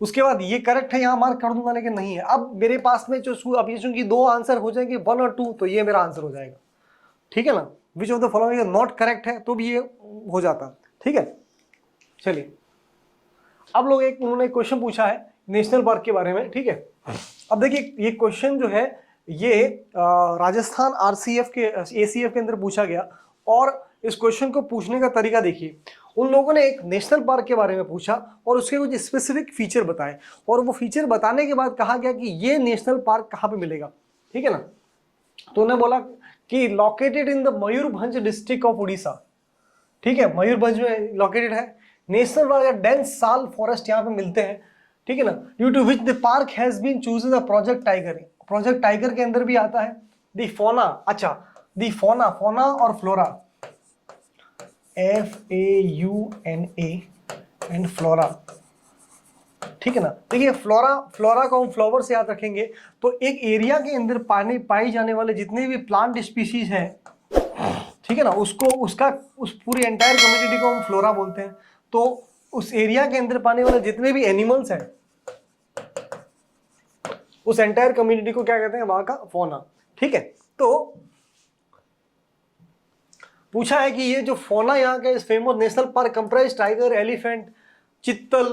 A: उसके बाद ये करेक्ट है, यहाँ मार्क कर दूंगा, लेकिन नहीं है। अब मेरे पास में जो अब ये चूंकि 2 आंसर हो जाएंगे 1 और 2, तो ये मेरा आंसर हो जाएगा, ठीक है ना। विच of the following not correct है तो भी ये हो जाता, ठीक है। चलिए अब लोग उन्होंने क्वेश्चन पूछा है नेशनल पार्क के बारे में, ठीक है। अब देखिए ये क्वेश्चन जो है ये राजस्थान आरसीएफ के एसीएफ के अंदर पूछा गया, और इस क्वेश्चन को पूछने का तरीका देखिए। उन लोगों ने एक नेशनल पार्क के बारे में पूछा और उसके कुछ स्पेसिफिक फीचर बताए, और वो फीचर बताने के बाद कहा गया कि ये नेशनल पार्क कहाँ पे मिलेगा, ठीक है ना। तो उन्होंने बोला कि located in the Mayurbhanj district of Orissa, ठीक है, मयूरभंज में लोकेटेड है। National park dense sal forest यहाँ पे मिलते हैं, ठीक है ना। Due to which the park has been chosen the project tiger. Project tiger के अंदर भी आता है दी फोना, अच्छा दी फोना, फोना और फ्लोरा, FAUNA एंड फ्लोरा, ठीक है ना। देखिए फ्लोरा को हम फ्लावर से याद रखेंगे, तो एक एरिया के अंदर पाई जाने वाले जितने भी प्लांट स्पीशीज हैं, ठीक है ना, उस पूरी एंटायर कम्युनिटी को हम फ्लोरा बोलते हैं। तो उस एरिया के अंदर पाने वाले जितने भी एनिमल्स हैं उस एंटायर कम्युनिटी को क्या कहते हैं, वहां का फोना, ठीक है। तो पूछा है कि ये जो फोना यहाँ का इस famous national park comprise tiger, elephant, chital,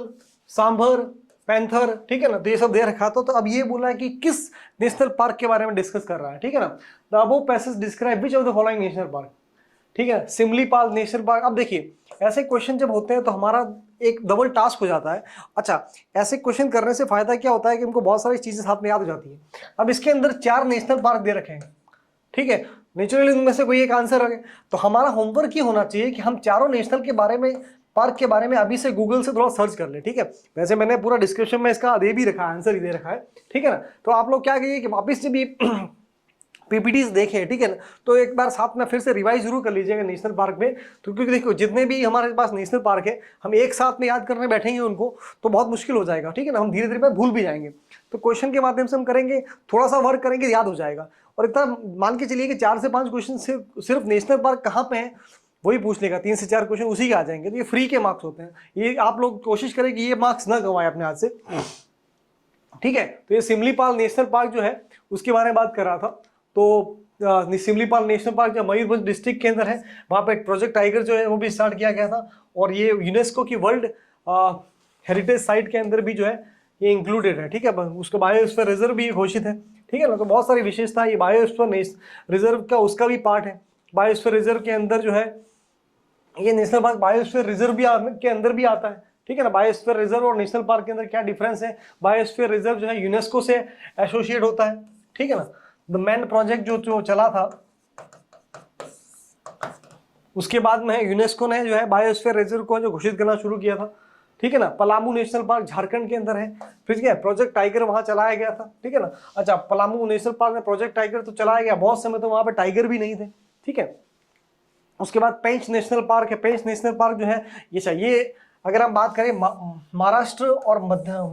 A: sambar, panther, ठीक है ना, तो ये सब दे रखा था। तो अब ये बोला है कि किस नेशनल पार्क के बारे में डिस्कस कर रहा है, ठीक है ना। The above passage describe which of the following national park, ठीक है, सिमलीपाल नेशनल पार्क। अब देखिए ऐसे क्वेश्चन जब होते हैं तो हमारा एक डबल टास्क हो जाता है। अच्छा, ऐसे क्वेश्चन करने से फायदा क्या होता है कि हमको बहुत सारी चीजें साथ में याद हो जाती है। अब इसके अंदर 4 नेशनल पार्क दे रखे हैं, ठीक है, नेचुरली उनमें से कोई एक आंसर आ गया। तो हमारा होमवर्क ये होना चाहिए कि हम चारों नेशनल के बारे में, पार्क के बारे में अभी से गूगल से थोड़ा सर्च कर ले, ठीक है। वैसे मैंने पूरा डिस्क्रिप्शन में इसका दे भी रखा है, आंसर ही दे रखा है, ठीक है ना। तो आप लोग क्या करिए कि वापिस से भी पीपीटीज देखें, ठीक है ना, तो एक बार साथ में फिर से रिवाइज जरूर कर लीजिएगा नेशनल पार्क में। तो क्योंकि देखो जितने भी हमारे पास नेशनल पार्क है हम एक साथ में याद करने बैठेंगे उनको तो बहुत मुश्किल हो जाएगा, ठीक है ना, हम धीरे धीरे भूल भी जाएंगे। तो क्वेश्चन के माध्यम से हम करेंगे, थोड़ा सा वर्क करेंगे, याद हो जाएगा। और इतना मान के चलिए कि 4 से 5 क्वेश्चन सिर्फ नेशनल पार्क कहाँ पे है वही पूछ लेगा, 3 से 4 क्वेश्चन उसी के आ जाएंगे। तो ये फ्री के मार्क्स होते हैं, ये आप लोग कोशिश करें कि ये मार्क्स ना गंवाएं अपने हाथ से, ठीक है। तो ये सिमलीपाल नेशनल पार्क जो है उसके बारे में बात कर रहा था। तो सिमलीपाल नेशनल पार्क जो मयूरभंज डिस्ट्रिक्ट के अंदर है, वहाँ पे एक प्रोजेक्ट टाइगर जो है वो भी स्टार्ट किया गया था, और ये यूनेस्को की वर्ल्ड हेरिटेज साइट के अंदर भी जो है ये इंक्लूडेड है, ठीक है। उसका बायोस्फीयर रिजर्व भी घोषित है, ठीक है ना। तो बहुत सारी विशेषता, ये बायोस्फीयर रिजर्व का उसका भी पार्ट है। बायोस्फीयर रिजर्व के अंदर जो है ये नेशनल पार्क बायोस्फीयर रिजर्व भी के अंदर भी आता है, ठीक है ना। बायोस्फीयर रिजर्व और नेशनल पार्क के अंदर क्या डिफरेंस है, बायोस्फीयर रिजर्व जो है यूनेस्को से एसोसिएट होता है, ठीक है ना। द मैन प्रोजेक्ट जो चला था उसके बाद में यूनेस्को ने जो है बायोस्फीयर रिजर्व को जो घोषित करना शुरू किया था, ठीक है ना। पलामू नेशनल पार्क झारखंड के अंदर है, फिर क्या प्रोजेक्ट टाइगर वहां चलाया गया था, ठीक है ना। अच्छा, पलामू नेशनल पार्क में प्रोजेक्ट टाइगर तो चलाया गया, बहुत समय तो वहां पे टाइगर भी नहीं थे, ठीक है। उसके बाद पेंच नेशनल पार्क है। पेंच नेशनल पार्क जो है ये चाहिए, अगर हम बात करें महाराष्ट्र और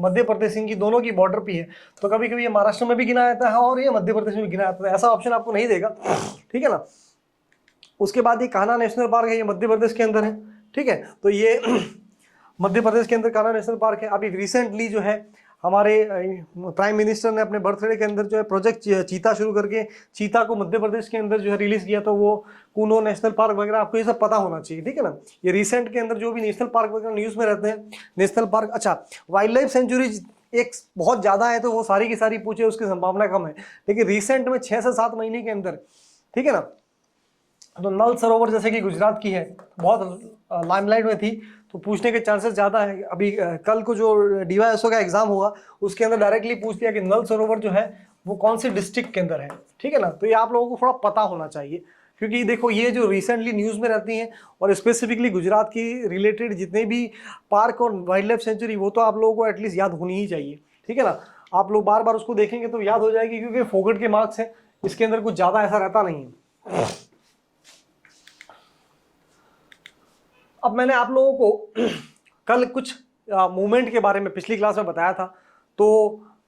A: मध्य प्रदेश इनकी दोनों की बॉर्डर पे है, तो कभी कभी ये महाराष्ट्र में भी गिना जाता है और ये मध्य प्रदेश में भी गिना जाता है, ऐसा ऑप्शन आपको नहीं देगा, ठीक है ना। उसके बाद ये कान्हा नेशनल पार्क है, ये मध्य प्रदेश के अंदर है, ठीक है। तो ये मध्य प्रदेश के अंदर कान्हा नेशनल पार्क है। अभी रिसेंटली जो है हमारे प्राइम मिनिस्टर ने अपने बर्थडे के अंदर जो है प्रोजेक्ट चीता शुरू करके चीता को मध्य प्रदेश के अंदर जो है रिलीज किया, तो वो कूनो नेशनल पार्क वगैरह आपको ये सब पता होना चाहिए, ठीक है ना। ये रिसेंट के अंदर जो भी नेशनल पार्क वगैरह न्यूज़ में रहते हैं नेशनल पार्क। अच्छा, वाइल्ड लाइफ सेंचुरी एक बहुत ज़्यादा है तो वो सारी की सारी पूछे उसकी संभावना कम है, लेकिन रिसेंट में 6 से 7 महीने के अंदर, ठीक है ना, तो नल सरोवर जैसे कि गुजरात की है बहुत लाइमलाइट में थी, तो पूछने के चांसेस ज़्यादा है। अभी कल को जो DYSO का एग्जाम होगा उसके अंदर डायरेक्टली पूछ दिया कि नल सरोवर जो है वो कौन से डिस्ट्रिक्ट के अंदर है, ठीक है ना। तो ये आप लोगों को थोड़ा पता होना चाहिए, क्योंकि देखो ये जो रिसेंटली न्यूज़ में रहती हैं और स्पेसिफिकली गुजरात की रिलेटेड जितने भी पार्क और वाइल्ड लाइफ सेंचुरी वो तो आप लोगों को एटलीस्ट याद होनी ही चाहिए, ठीक है ना। आप लोग बार बार उसको देखेंगे तो याद हो जाएगी, क्योंकि फोकट के मार्क्स हैं, इसके अंदर कुछ ज़्यादा ऐसा रहता नहीं है। अब मैंने आप लोगों को कल कुछ मूवमेंट के बारे में पिछली क्लास में बताया था, तो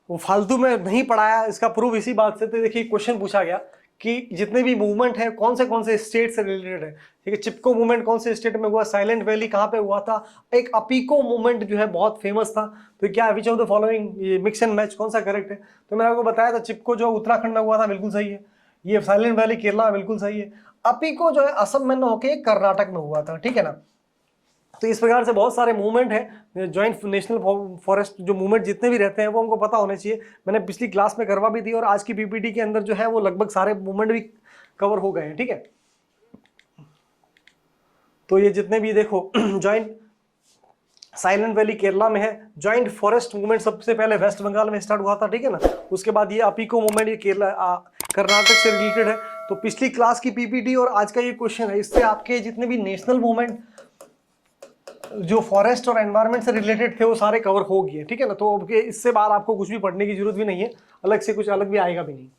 A: वो फालतू में नहीं पढ़ाया। इसका प्रूफ इसी बात से, तो देखिए क्वेश्चन पूछा गया कि जितने भी मूवमेंट है कौन से स्टेट से रिलेटेड है। ठीक है, चिपको मूवमेंट कौन से स्टेट में हुआ, साइलेंट वैली कहाँ पे हुआ था, एक अपीको मूवमेंट जो है बहुत फेमस था। तो क्या विच ऑफ द फॉलोइंग, ये मिक्स एंड मैच कौन सा करेक्ट है। तो मैंने आपको बताया था चिपको जो उत्तराखंड में हुआ था बिल्कुल सही है, ये साइलेंट वैली केरला में बिल्कुल सही है, अपीको जो है असम में न होके कर्नाटक में हुआ था। ठीक है ना, तो इस प्रकार से बहुत सारे मूवमेंट हैं, जॉइंट नेशनल फॉरेस्ट जो मूवमेंट जितने भी रहते हैं वो हमको पता होने चाहिए। मैंने पिछली क्लास में करवा भी दी और आज की पीपीटी के अंदर जो है वो लगभग सारे मूवमेंट भी कवर हो गए हैं। ठीक है, तो ये जितने भी देखो जॉइंट साइलेंट वैली केरला में है, जॉइंट फॉरेस्ट मूवमेंट सबसे पहले वेस्ट बंगाल में स्टार्ट हुआ था। ठीक है ना, उसके बाद ये अपीको मूवमेंट ये केरला कर्नाटक से रिलेटेड है। तो पिछली क्लास की पीपीटी और आज का ये क्वेश्चन है, इससे आपके जितने भी नेशनल मूवमेंट जो फॉरेस्ट और एनवायरनमेंट से रिलेटेड थे वो सारे कवर हो गए। ठीक है ना, तो अब इससे बाद आपको कुछ भी पढ़ने की जरूरत भी नहीं है, अलग से कुछ अलग भी आएगा भी नहीं।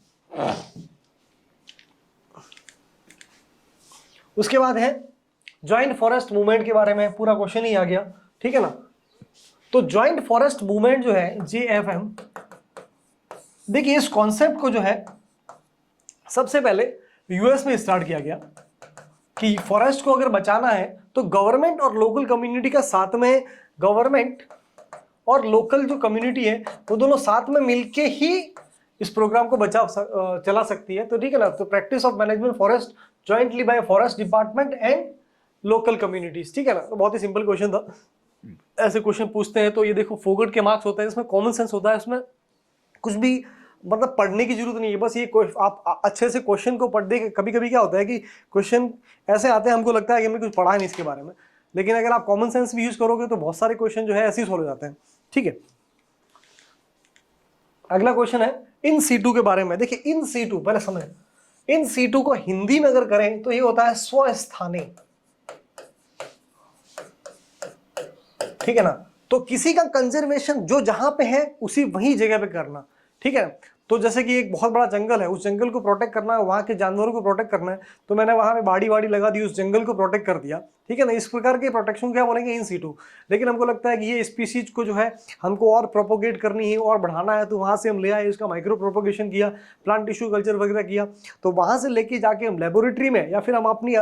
A: उसके बाद है जॉइंट फॉरेस्ट मूवमेंट के बारे में पूरा क्वेश्चन ही आ गया। ठीक है ना, तो जॉइंट फॉरेस्ट मूवमेंट जो है JFM, देखिए इस कॉन्सेप्ट को जो है सबसे पहले यूएस में स्टार्ट किया गया कि फॉरेस्ट को अगर बचाना है तो गवर्नमेंट और लोकल कम्युनिटी का साथ में, गवर्नमेंट और लोकल जो कम्युनिटी है वो दोनों साथ में मिलके ही इस प्रोग्राम को चला सकती है। तो ठीक है ना, तो practice of management forest jointly bye forest department and local communities. ठीक है ना, तो बहुत ही सिंपल क्वेश्चन था। ऐसे क्वेश्चन पूछते हैं तो ये देखो फोगट के मार्क्स होते हैं, इसमें कॉमन सेंस होता है, इसमें कुछ भी मतलब पढ़ने की जरूरत नहीं है, बस ये आप अच्छे से क्वेश्चन को पढ़ दे। कभी कभी क्या होता है कि क्वेश्चन ऐसे आते हैं हमको लगता है कि हमने कुछ पढ़ा नहीं इसके बारे में, लेकिन अगर आप कॉमन सेंस भी यूज करोगे तो बहुत सारे क्वेश्चन जो है ऐसे ही सॉल्व हो जाते हैं। ठीक है, अगला क्वेश्चन है इन सीटू के बारे में। देखिए इन सीटू पहले समझ, इन सीटू को हिंदी में अगर करें तो ये होता है स्वस्थाने। ठीक है ना, तो किसी का कंजर्वेशन जो जहां पे है उसी वही जगह पे करना। ठीक है, तो जैसे कि एक बहुत बड़ा जंगल है, उस जंगल को प्रोटेक्ट करना है, वहां के जानवरों को प्रोटेक्ट करना है, तो मैंने वहां पे बाड़ी वाड़ी लगा दी, उस जंगल को प्रोटेक्ट कर दिया। ठीक है ना, इस प्रकार के प्रोटेक्शन क्या बोलेंगे, इन सीटू। लेकिन हमको लगता है कि ये स्पीसीज को जो है हमको और प्रोपोगेट करनी है और बढ़ाना है, तो वहां से हम ले आए, उसका माइक्रो प्रोपोगेशन किया, प्लांट टिश्यू कल्चर वगैरह किया। तो वहां से लेके जाके हम लेबोरेटरी में या फिर हम अपनी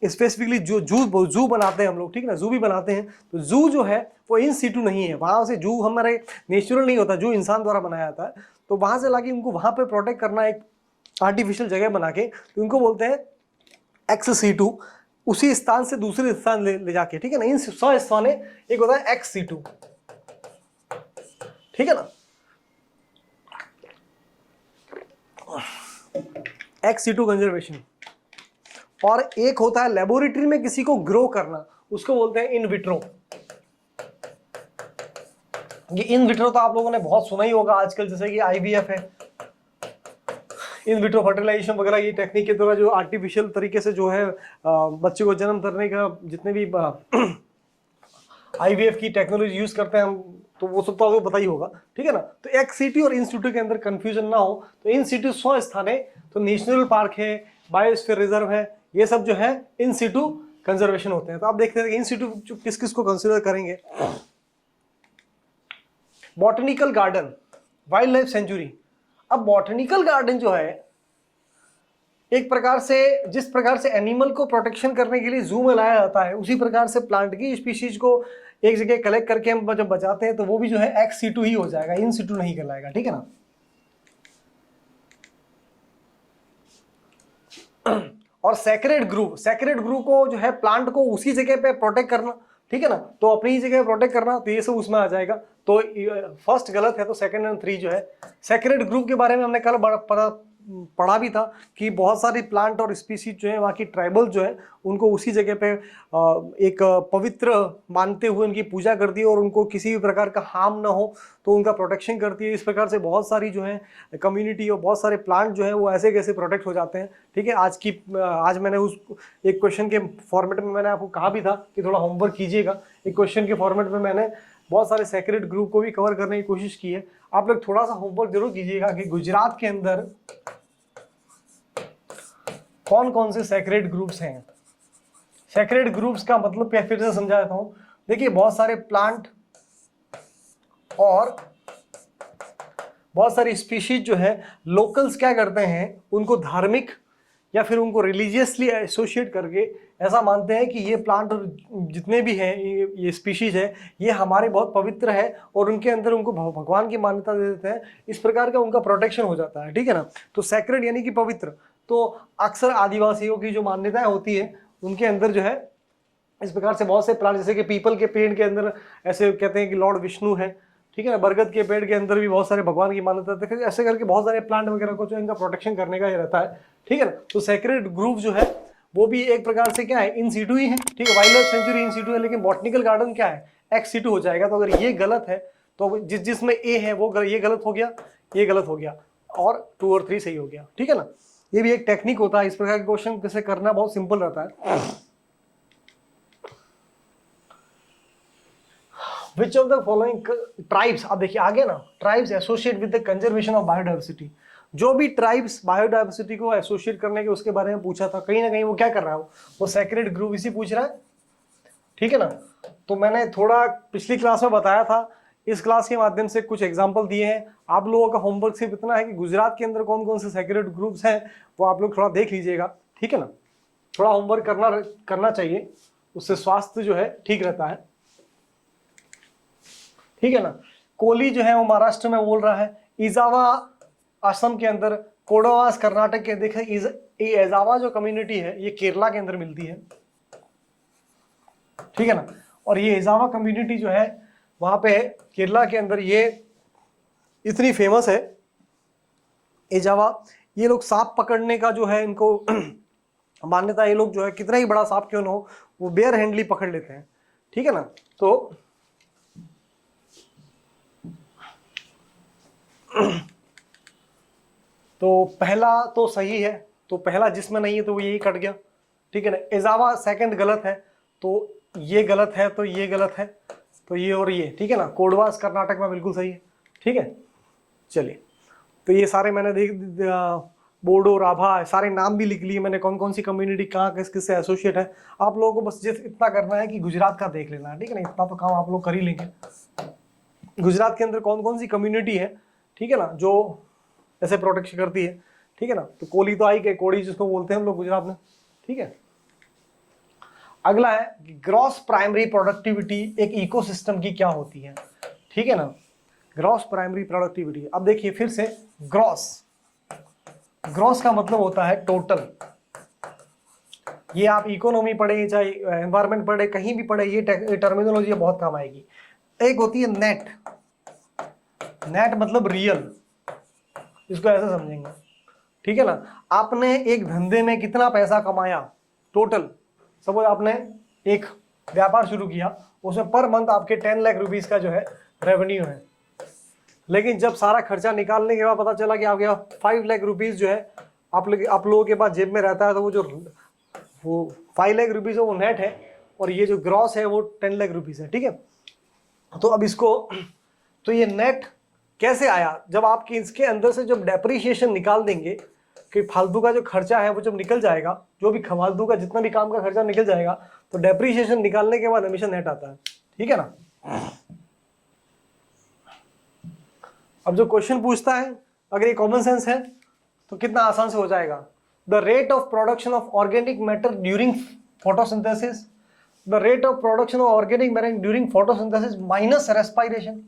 A: स्पेसिफिकली जो जू बनाते हैं हम लोग, ठीक है ना, जू भी बनाते हैं, तो जू जो है वो इन सीटू नहीं है, वहां से जू हमारे नेचुरल नहीं होता, जू इंसान द्वारा बनाया जाता है। तो वहां से लाके उनको वहां पे प्रोटेक्ट करना एक आर्टिफिशियल जगह बना के, तो उनको बोलते हैं एक्स सीटू, उसी स्थान से दूसरे स्थान ले जाके। ठीक है ना, इन 100 स्थान एक होता है एक्स सीटू। ठीक है ना, एक्स सीटू कंजर्वेशन। और एक होता है लेबोरेटरी में किसी को ग्रो करना, उसको बोलते हैं इन विट्रो। ये इन विट्रो तो आप लोगों ने बहुत सुना ही होगा आजकल, जैसे कि IVF है, इन विट्रो फर्टिलाइजेशन वगैरह, ये टेक्निक के द्वारा जो आर्टिफिशियल तरीके से जो है बच्चे को जन्म करने का जितने भी IVF की टेक्नोलॉजी यूज करते हैं हम, तो वो सब तो आपको पता ही होगा। ठीक है ना, तो एक्स सिटी और इन सिटू के अंदर कंफ्यूजन ना हो, तो इन सिटू 100 स्थान है, तो नेशनल पार्क है, बायोस्फीयर रिजर्व है, ये सब जो है इन सिटू कंजर्वेशन होते हैं। तो आप देखते हैं इन सिटू किस किस को कंसिडर करेंगे। Botanical garden, wild life sanctuary. अब बॉटनिकल गार्डन जो है एक प्रकार से, जिस प्रकार से एनिमल को प्रोटेक्शन करने के लिए जू में लाया जाता है, उसी प्रकार से प्लांट की स्पीशीज को एक जगह कलेक्ट करके हम जब बचाते हैं तो वो भी जो है एक्स सीटू ही हो जाएगा, इन सीटू नहीं कहलाएगा। ठीक है ना, और सेक्रेड ग्रुप को जो है प्लांट को उसी जगह पे प्रोटेक्ट करना। ठीक है ना, तो अपनी ही जगह प्रोटेक्ट करना, तो ये सब उसमें आ जाएगा। तो फर्स्ट गलत है, तो सेकंड एंड 3 जो है सेक्रेड ग्रुप के बारे में हमने कल पढ़ा भी था कि बहुत सारी प्लांट और स्पीसीज जो है वहाँ की ट्राइबल जो है उनको उसी जगह पे एक पवित्र मानते हुए उनकी पूजा करती है और उनको किसी भी प्रकार का हार्म ना हो तो उनका प्रोटेक्शन करती है। इस प्रकार से बहुत सारी जो है कम्युनिटी और बहुत सारे प्लांट जो है वो ऐसे कैसे प्रोटेक्ट हो जाते हैं। ठीक है, आज मैंने उस एक क्वेश्चन के फॉर्मेट में मैंने आपको कहा भी था कि थोड़ा होमवर्क कीजिएगा। एक क्वेश्चन के फॉर्मेट में मैंने बहुत सारे सेक्रेड ग्रुप को भी कवर करने की कोशिश की है। आप लोग थोड़ा सा होमवर्क जरूर कीजिएगा कि गुजरात के अंदर कौन कौन से सेक्रेड ग्रुप्स हैं। सेक्रेड ग्रुप्स का मतलब क्या फिर से समझा देता हूँ। देखिए बहुत सारे प्लांट और बहुत सारी स्पीशीज जो है लोकल्स क्या करते हैं, उनको धार्मिक या फिर उनको रिलीजियसली एसोसिएट करके ऐसा मानते हैं कि ये प्लांट और जितने भी हैं ये स्पीशीज है ये हमारे बहुत पवित्र है और उनके अंदर उनको भगवान की मान्यता दे देते हैं। इस प्रकार का उनका प्रोटेक्शन हो जाता है, ठीक है ना। तो सैक्रेड यानी कि पवित्र। तो अक्सर आदिवासियों की जो मान्यताएं होती है उनके अंदर जो है इस प्रकार से बहुत से प्लांट, जैसे कि पीपल के पेड़ के अंदर ऐसे कहते हैं कि लॉर्ड विष्णु है, ठीक है ना। बरगद के पेड़ के अंदर भी बहुत सारे भगवान की मान्यता है। ऐसे करके बहुत सारे प्लांट वगैरह को जो इनका प्रोटेक्शन करने का ये रहता है, ठीक है ना। तो सेक्रेड ग्रुव जो है वो भी एक प्रकार से क्या है, इन सीटू ही है, ठीक है। Wildlife sanctuary in situ है, लेकिन बॉटनिकल गार्डन क्या है, एक्स सीटू हो जाएगा। तो अगर ये गलत है तो जिसमें ए है वो ये गलत हो गया, ये गलत हो गया और 2 और 3 सही हो गया, ठीक है ना। ये भी एक टेक्निक होता है, इस प्रकार के क्वेश्चन कैसे करना बहुत सिंपल रहता है। Which of the following tribes, अब देखिए आगे ना, tribes associate with the conservation of biodiversity. जो भी ट्राइब्स बायोडाइवर्सिटी को एसोसिएट करने के उसके बारे में पूछा था, कहीं ना कहीं वो क्या कर रहा है, वो सेक्रेड ग्रुव इसी पूछ रहा है, ठीक है ना। तो मैंने थोड़ा पिछली क्लास में बताया था, इस क्लास के माध्यम से कुछ एग्जाम्पल दिए हैं। आप लोगों का होमवर्क सिर्फ इतना है कि गुजरात के अंदर कौन कौन से सेक्रेड ग्रुप्स हैं वो आप लोग थोड़ा देख लीजिएगा, ठीक है ना। थोड़ा होमवर्क करना चाहिए, उससे स्वास्थ्य जो है ठीक रहता है, ठीक है ना। कोली जो है वो महाराष्ट्र में बोल रहा है, इजावा असम के अंदर, कोडावास कर्नाटक के। देखें इजावा जो कम्युनिटी है ये केरला के अंदर मिलती है, ठीक है ना। और ये इजावा कम्युनिटी जो है वहां पे केरला के अंदर ये इतनी फेमस है इजावा। ये लोग सांप पकड़ने का जो है इनको मान्यता, ये लोग जो है कितना ही बड़ा सांप क्यों ना हो वो बेयर हैंडली पकड़ लेते हैं, ठीक है ना। तो पहला तो सही है, तो पहला जिसमें नहीं है तो वो यही कट गया, ठीक है ना। इजावा सेकंड गलत है, तो ये गलत है, तो ये गलत है, तो ये और ये, ठीक है ना। कोडवास कर्नाटक में बिल्कुल सही है, ठीक है। चलिए, तो ये सारे मैंने बोडो राभा सारे नाम भी लिख लिए मैंने, कौन कौन सी कम्युनिटी कहाँ किस किस से एसोसिएट है। आप लोगों को बस जिस इतना करना है कि गुजरात का देख लेना है, ठीक है ना। इतना तो काम आप लोग कर ही लेंगे। गुजरात के अंदर कौन कौन सी कम्युनिटी है, ठीक है ना, जो ऐसे प्रोटेक्शन करती है, ठीक है ना। तो कोली तो आई गए, कोड़ी जिसको बोलते हैं हम लोग गुजरात में, ठीक है। अगला है ग्रॉस प्राइमरी प्रोडक्टिविटी एक इकोसिस्टम की क्या होती है, ठीक है ना। ग्रॉस प्राइमरी प्रोडक्टिविटी, अब देखिए फिर से ग्रॉस का मतलब होता है टोटल। ये आप इकोनॉमी पढ़े चाहे एनवायरमेंट पढ़े कहीं भी पढ़े, ये टर्मिनोलॉजी बहुत काम आएगी। एक होती है नेट, नेट मतलब रियल, इसको ऐसे समझेंगे, ठीक है ना। आपने एक धंधे में कितना पैसा कमाया टोटल, सपोज आपने एक व्यापार शुरू किया, उसमें पर मंथ आपके 10 लाख रुपीस का जो है रेवेन्यू है, लेकिन जब सारा खर्चा निकालने के बाद पता चला कि आपके 5 लाख रुपीस जो है आप लोगों के पास जेब में रहता है, तो वो 5 लाख रुपीस वो नेट है और ये जो ग्रॉस है वो 10 लाख रुपीस है, ठीक है। तो अब इसको, तो ये नेट कैसे आया, जब आपकी इसके अंदर से जब डेप्रीशिएशन निकाल देंगे कि फालतू का जो खर्चा है वो जब निकल जाएगा, जो भी फालतू का जितना भी काम का खर्चा निकल जाएगा, तो डेप्रीशिएशन निकालने के बाद हमेशा नेट आता है, ठीक है ना। अब जो क्वेश्चन पूछता है अगर ये कॉमन सेंस है तो कितना आसान से हो जाएगा। The rate of production of organic matter during photosynthesis, the rate of production of organic matter during photosynthesis minus respiration.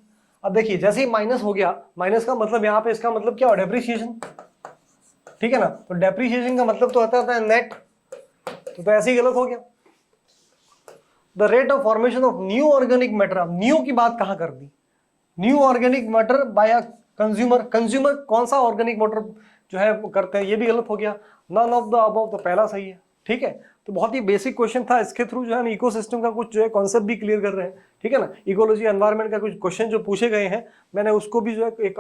A: अब देखिए जैसे ही माइनस हो गया, माइनस का मतलब यहाँ पे इसका मतलब क्या हो, डेप्रीशिएशन, ठीक है ना। तो डेप्रीशिएशन का मतलब तो आता है नेट, तो ऐसे ही गलत हो गया। The rate of formation of new organic matter, अब न्यू की बात कहाँ कर दी, new organic matter by a consumer, consumer कौन सा ऑर्गेनिक मैटर जो है करते हैं, ये भी गलत हो गया। नन ऑफ द अबव, तो पहला सही है, ठीक है। तो बहुत ही बेसिक क्वेश्चन था, इसके थ्रू जो है हम इकोसिस्टम का कुछ जो है कॉन्सेप्ट भी क्लियर कर रहे हैं, ठीक है ना। इकोलॉजी एनवायरनमेंट का कुछ क्वेश्चन जो पूछे गए हैं, मैंने उसको भी जो है एक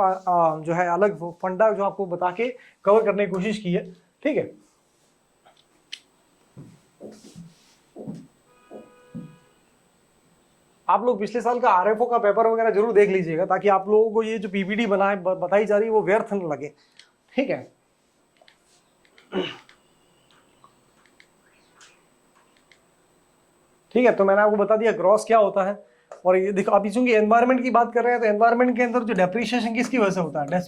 A: जो है अलग फंडा जो आपको बता के कवर करने की कोशिश की है, ठीक है। आप लोग पिछले साल का आरएफओ का पेपर वगैरह जरूर देख लीजिएगा, ताकि आप लोगों को ये जो पीपीटी बताई जा रही है वो व्यर्थ न लगे, ठीक है। ठीक है, तो मैंने आपको बता दिया ग्रॉस क्या होता है। और ये देखो, आप चूंकि एनवायरनमेंट की बात कर रहे हैं तो एनवायरनमेंट के अंदर जो डेप्रिसिएशन किसकी वजह से होता है,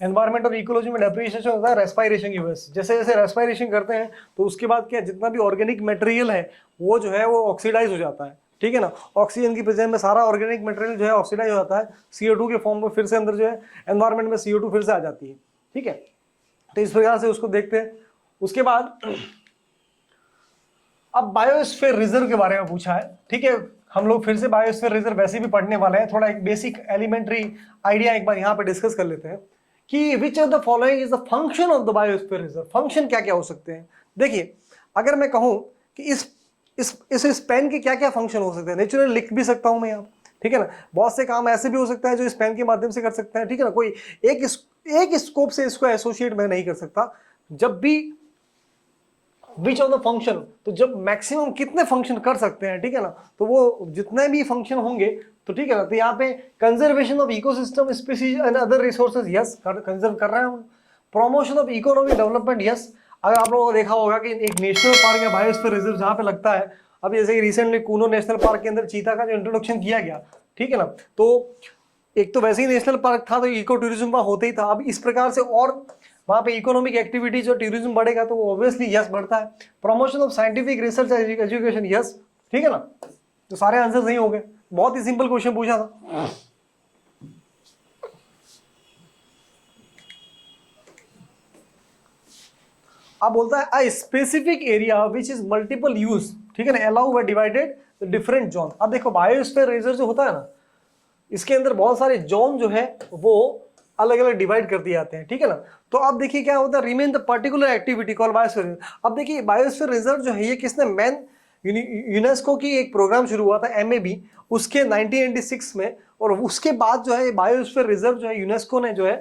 A: एनवायरनमेंट और इकोलॉजी में डेप्रिसिएशन होता है रेस्पायरेशन की वजह से। जैसे जैसे रेस्पायरेशन करते हैं तो उसके बाद क्या, जितना भी ऑर्गेनिक मटेरियल है वो जो है वो ऑक्सीडाइज हो जाता है, ठीक है ना। ऑक्सीजन की प्रेजेंस में सारा ऑर्गेनिक मटेरियल जो है ऑक्सीडाइज हो जाता है, CO2 के फॉर्म में फिर से अंदर जो है एनवायरनमेंट में CO2 फिर से आ जाती है, ठीक है। तो इस प्रकार से उसको देखते हैं। उसके बाद अब बायोस्फीयर रिजर्व के बारे में पूछा है, ठीक है। हम लोग फिर से बायोस्फीयर रिजर्व वैसे भी पढ़ने वाले हैं, थोड़ा एक बेसिक एलिमेंट्री आइडिया एक बार यहाँ पे डिस्कस कर लेते हैं कि विच of the following is the function of the biosphere reserve. Function क्या क्या हो सकते हैं। देखिए, अगर मैं कहूँ कि इस पेन के क्या क्या फंक्शन हो सकते हैं, नेचुरली लिख भी सकता हूँ मैं यहाँ, ठीक है ना। बहुत से काम ऐसे भी हो सकता है जो इस पेन के माध्यम से कर सकते हैं, ठीक है ना। कोई एक स्कोप से इसको एसोसिएट मैं नहीं कर सकता। जब भी विच ऑफ द फंक्शन, तो जब मैक्सिमम कितने फंक्शन कर सकते हैं, ठीक है ना, तो वो जितने भी फंक्शन होंगे, तो ठीक है ना। तो यहाँ पे conservation of ecosystem species and other resources, yes conserve कर रहे हैं हम। Promotion of economic development, yes. अगर आप लोगों ने देखा होगा कि एक नेशनल पार्क या बायोस्फीयर रिजर्व जहाँ पे लगता है, अब जैसे रिसेंटली कूनो नेशनल पार्क के अंदर चीता का जो इंट्रोडक्शन किया गया, ठीक है ना, तो एक तो वैसे ही नेशनल पार्क था तो इको टूरिज्म वहाँ होता ही था। अब इस प्रकार से और वहाँ पे इकोनॉमिक एक्टिविटीज और टूरिज्म बढ़ेगा तो ऑब्वियसली यस बढ़ता है। Promotion of scientific research education, yes, ठीक है ना। तो सारे आंसर नहीं हो गए, बहुत ही सिंपल क्वेश्चन पूछा था। अब बोलता है a specific area which is multiple use, ठीक है ना, अलाउ व डिवाइडेड डिफरेंट जोन। अब देखो, बायोस्फीयर रिजर्व जो होता है ना, इसके अंदर बहुत सारे जोन जो है वो अलग अलग डिवाइड कर दिए जाते हैं, ठीक है ना। तो अब देखिए क्या होता है, remain the particular activity called biosphere. अब देखिए, बायोस्फीयर रिजर्व जो है ये किसने, मैन यूनेस्को की एक प्रोग्राम शुरू हुआ था MAB उसके 1996 में, और उसके बाद जो है बायोस्फीयर रिजर्व जो है यूनेस्को ने जो है,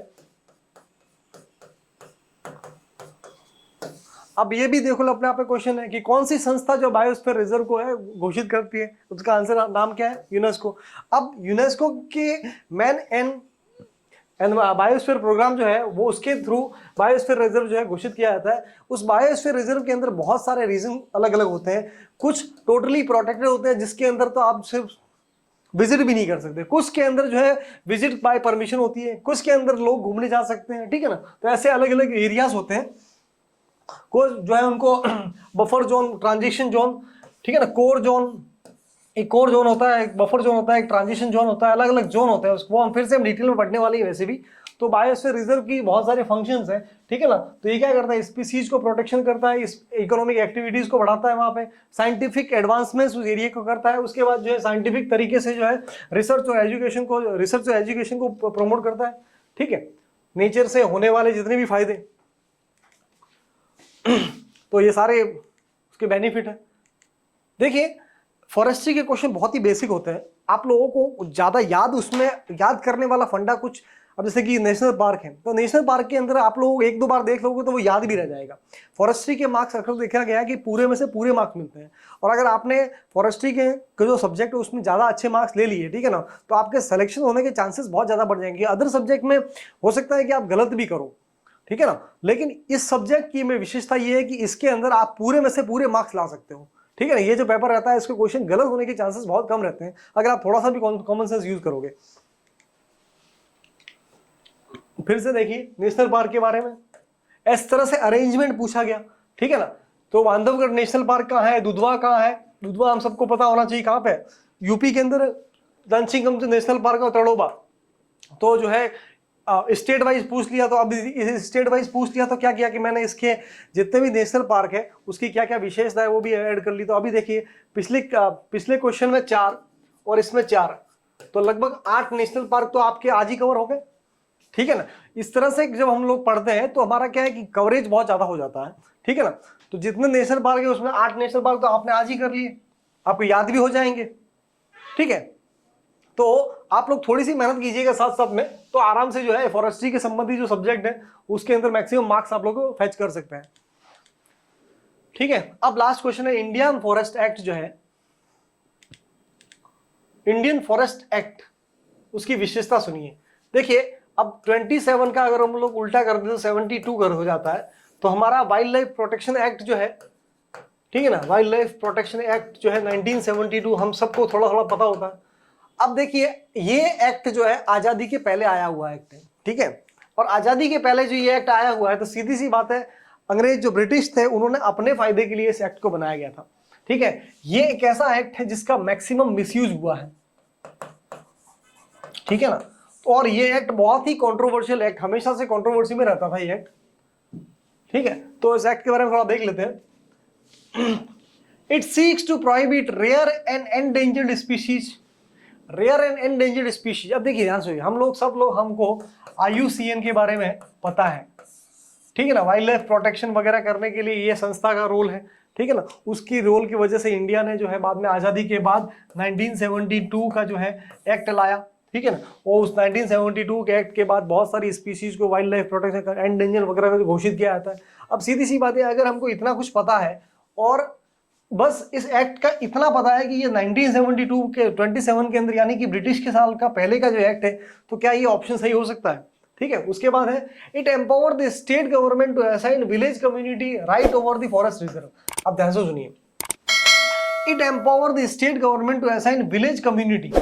A: अब ये भी देखो अपने आप में क्वेश्चन है कि कौन सी संस्था जो बायोस्फीयर रिजर्व को है घोषित करती है, उसका आंसर नाम क्या है, यूनेस्को। अब यूनेस्को के मैन एंड बायोस्फीयर प्रोग्राम जो है वो उसके थ्रू बायोस्फीयर रिजर्व जो है घोषित किया जाता है। उस बायोस्फीयर रिजर्व के अंदर बहुत सारे रीजन अलग अलग होते हैं। कुछ टोटली प्रोटेक्टेड होते हैं जिसके अंदर तो आप सिर्फ विजिट भी नहीं कर सकते, कुछ के अंदर जो है विजिट बाय परमिशन होती है, कुछ के अंदर लोग घूमने जा सकते हैं, ठीक है ना। तो ऐसे अलग अलग एरियाज होते हैं। कुछ जो है उनको बफर जोन, ट्रांजिशन जोन, ठीक है ना, कोर जोन, एक कोर जोन होता है, एक बफर जोन होता है, एक ट्रांजिशन जोन होता है, अलग अलग जोन होते हैं। उसको हम फिर से हम डिटेल में पढ़ने वाले हैं वैसे भी। तो बायोस्फीयर रिजर्व की बहुत सारे फंक्शंस हैं, ठीक है ना। तो ये क्या करता है, स्पीसीज को प्रोटेक्शन करता है, इस इकोनॉमिक एक्टिविटीज को बढ़ाता है, वहाँ पे साइंटिफिक एडवांसमेंट्स उस एरिया को करता है। उसके बाद जो है साइंटिफिक तरीके से जो है रिसर्च और एजुकेशन को प्रमोट करता है, ठीक है। नेचर से होने वाले जितने भी फायदे तो ये सारे उसके बेनिफिट है। देखिए, फॉरेस्ट्री के क्वेश्चन बहुत ही बेसिक होते हैं, आप लोगों को ज्यादा याद करने वाला फंडा कुछ, अब जैसे कि नेशनल पार्क है, तो नेशनल पार्क के अंदर आप लोग एक दो बार देख लोगे तो वो याद भी रह जाएगा। फॉरेस्ट्री के मार्क्स अक्सर देखा गया है कि पूरे में से पूरे मार्क्स मिलते हैं, और अगर आपने फॉरेस्ट्री के जो सब्जेक्ट है उसमें ज्यादा अच्छे मार्क्स ले लिए, ठीक है ना, तो आपके सिलेक्शन होने के चांसेस बहुत ज्यादा बढ़ जाएंगे। अदर सब्जेक्ट में हो सकता है कि आप गलत भी करो, ठीक है ना, लेकिन इस सब्जेक्ट की में विशेषता ये है कि इसके अंदर आप पूरे में से पूरे मार्क्स ला सकते हो, ठीक है ना। ये जो पेपर रहता है इसके क्वेश्चन गलत होने के चांसेस बहुत कम रहते हैं अगर आप थोड़ा सा भी कॉमन सेंस यूज करोगे। फिर से देखिए नेशनल पार्क के बारे में, इस तरह से अरेंजमेंट पूछा गया, ठीक है ना। तो बांधवगढ़ नेशनल पार्क कहाँ है, दुधवा कहाँ है, दुधवा हम सबको पता होना चाहिए कहाँ पे, यूपी के अंदर दंशिंगम नेशनल पार्क और तड़ोबा। तो जो है स्टेट वाइज पूछ लिया, तो अभी स्टेट वाइज पूछ लिया तो क्या किया कि मैंने इसके जितने भी नेशनल पार्क है उसकी क्या क्या विशेषता है वो भी ऐड कर ली। तो अभी देखिए पिछले क्वेश्चन में 4 और इसमें 4, तो लगभग 8 नेशनल पार्क तो आपके आज ही कवर हो गए, ठीक है ना। इस तरह से जब हम लोग पढ़ते हैं तो हमारा क्या है कि कवरेज बहुत ज्यादा हो जाता है, ठीक है ना। तो जितने नेशनल पार्क है उसमें 8 नेशनल पार्क तो आपने आज ही कर लिए, आपको याद भी हो जाएंगे, ठीक है। तो आप लोग थोड़ी सी मेहनत कीजिएगा साथ साथ में, तो आराम से जो है फॉरेस्ट्री के संबंधी जो सब्जेक्ट है उसके अंदर मैक्सिमम मार्क्स आप लोग को फेच कर सकते हैं, ठीक है। अब लास्ट क्वेश्चन है इंडियन फॉरेस्ट एक्ट जो है, इंडियन फॉरेस्ट एक्ट उसकी विशेषता सुनिए। देखिए अब 27 का अगर हम लोग उल्टा कर दें तो 72 कर हो जाता है। तो हमारा वाइल्ड लाइफ प्रोटेक्शन एक्ट जो है ठीक है ना। वाइल्ड लाइफ प्रोटेक्शन एक्ट जो है 1972, हम सबको थोड़ा थोड़ा पता होता है। अब देखिए ये एक्ट जो है आजादी के पहले आया हुआ एक्ट है, ठीक है। और आजादी के पहले जो ये एक्ट आया हुआ है तो सीधी सी बात है, अंग्रेज जो ब्रिटिश थे उन्होंने अपने फायदे के लिए इस एक्ट को बनाया गया था, ठीक है। ये एक ऐसा एक्ट है जिसका मैक्सिमम मिसयूज हुआ है, ठीक है ना। और ये एक्ट बहुत ही कंट्रोवर्शियल एक्ट, हमेशा से कंट्रोवर्सी में रहता था ये एक्ट, ठीक है। तो इस एक्ट के बारे में थोड़ा देख लेते हैं। It seeks to prohibit rare and endangered species, rare and endangered species. अब देखिए ध्यान से, हम लोग सब लोग, हमको IUCN के बारे में पता है, ठीक है ना। वाइल्ड लाइफ प्रोटेक्शन वगैरह करने के लिए ये संस्था का रोल है, ठीक है ना। उसकी रोल की वजह से इंडिया ने जो है बाद में आज़ादी के बाद 1972 का जो है एक्ट लाया, ठीक है ना। और उस 1972 के एक्ट के बाद बहुत सारी स्पीशीज को वाइल्ड लाइफ प्रोटेक्शन एंडेंजर वगैरह घोषित किया जाता है। अब सीधी सी बात है, अगर हमको इतना कुछ पता है और बस इस एक्ट का इतना पता है कि ये 1972 के 27 के अंदर, यानी कि ब्रिटिश के साल का पहले का जो एक्ट है, तो क्या ये ऑप्शन सही हो सकता है, ठीक है। उसके बाद है it empower the state government to assign village community right over the forest reserve. अब ध्यान से सुनिए, it empower the state government to assign village community,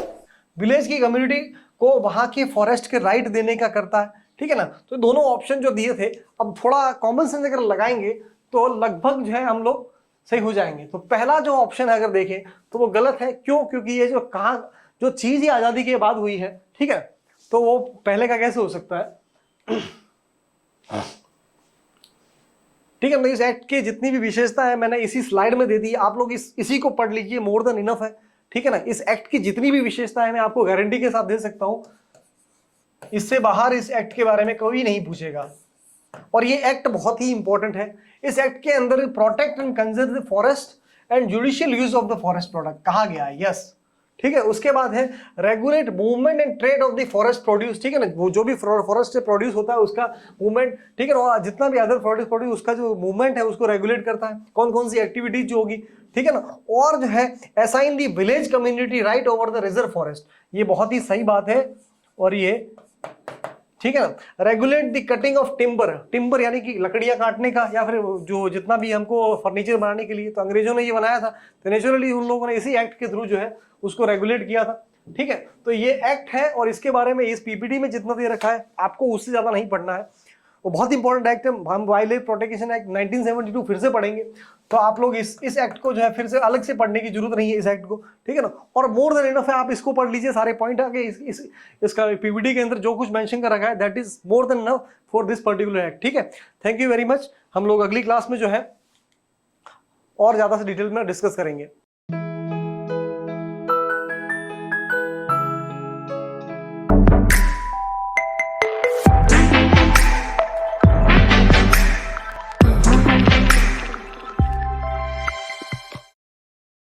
A: village की कम्युनिटी को वहां के फॉरेस्ट के राइट देने का करता है, ठीक है ना। तो दोनों ऑप्शन जो दिए थे, अब थोड़ा कॉमन सेंस अगर लगाएंगे तो लगभग जो है हम लोग सही हो जाएंगे। तो पहला जो ऑप्शन है अगर देखें तो वो गलत है, क्यों? क्योंकि ये जो कहा जो चीज ही आजादी के बाद हुई है, ठीक है, तो वो पहले का कैसे हो सकता है, ठीक है। इस एक्ट की जितनी भी विशेषता है मैंने इसी स्लाइड में दे दी, आप लोग इसी को पढ़ लीजिए, मोर देन इनफ है, ठीक है ना। इस एक्ट की जितनी भी विशेषता है मैं आपको गारंटी के साथ दे सकता हूं, इससे बाहर इस एक्ट के बारे में कोई नहीं पूछेगा। और ये एक्ट बहुत ही इंपॉर्टेंट है। इस एक्ट के अंदर protect and conserve the forest and judicial use of the forest product कहा गया है, यस, ठीक है। उसके बाद है regulate movement and trade off the forest produce, ठीक है ना। वो जो भी फॉरेस्ट से प्रोड्यूस होता है उसका मूवमेंट, ठीक है, और जितना भी अदर फॉरेस्ट प्रोड्यूस उसका जो मूवमेंट है उसको रेगुलेट करता है, कौन कौन सी एक्टिविटीज जो होगी, ठीक है ना। और जो है assign the village community right over the reserve forest, ये बहुत ही सही बात है। और ये, ठीक है ना, regulate the cutting of timber, timber यानी कि लकड़ियां काटने का, या फिर जो जितना भी हमको फर्नीचर बनाने के लिए, तो अंग्रेजों ने ये बनाया था, तो नेचुरली उन लोगों ने इसी एक्ट के थ्रू जो है उसको रेगुलेट किया था, ठीक है। तो ये एक्ट है और इसके बारे में इस PPT में जितना दे रखा है आपको उससे ज्यादा नहीं पढ़ना है, वो बहुत इंपॉर्टेंट एक्ट है। हम वाइल्ड लाइफ प्रोटेक्शन एक्ट 1972 फिर से पढ़ेंगे, तो आप लोग इस एक्ट को जो है फिर से अलग से पढ़ने की जरूरत नहीं है इस एक्ट को, ठीक है ना। और मोर देन इनफ है, आप इसको पढ़ लीजिए, सारे पॉइंट आगे इसका PPT के अंदर जो कुछ मेंशन कर रखा है that is more than enough for this particular act, ठीक है। Thank you very much. हम लोग अगली क्लास में जो है और ज्यादा से डिटेल में डिस्कस करेंगे।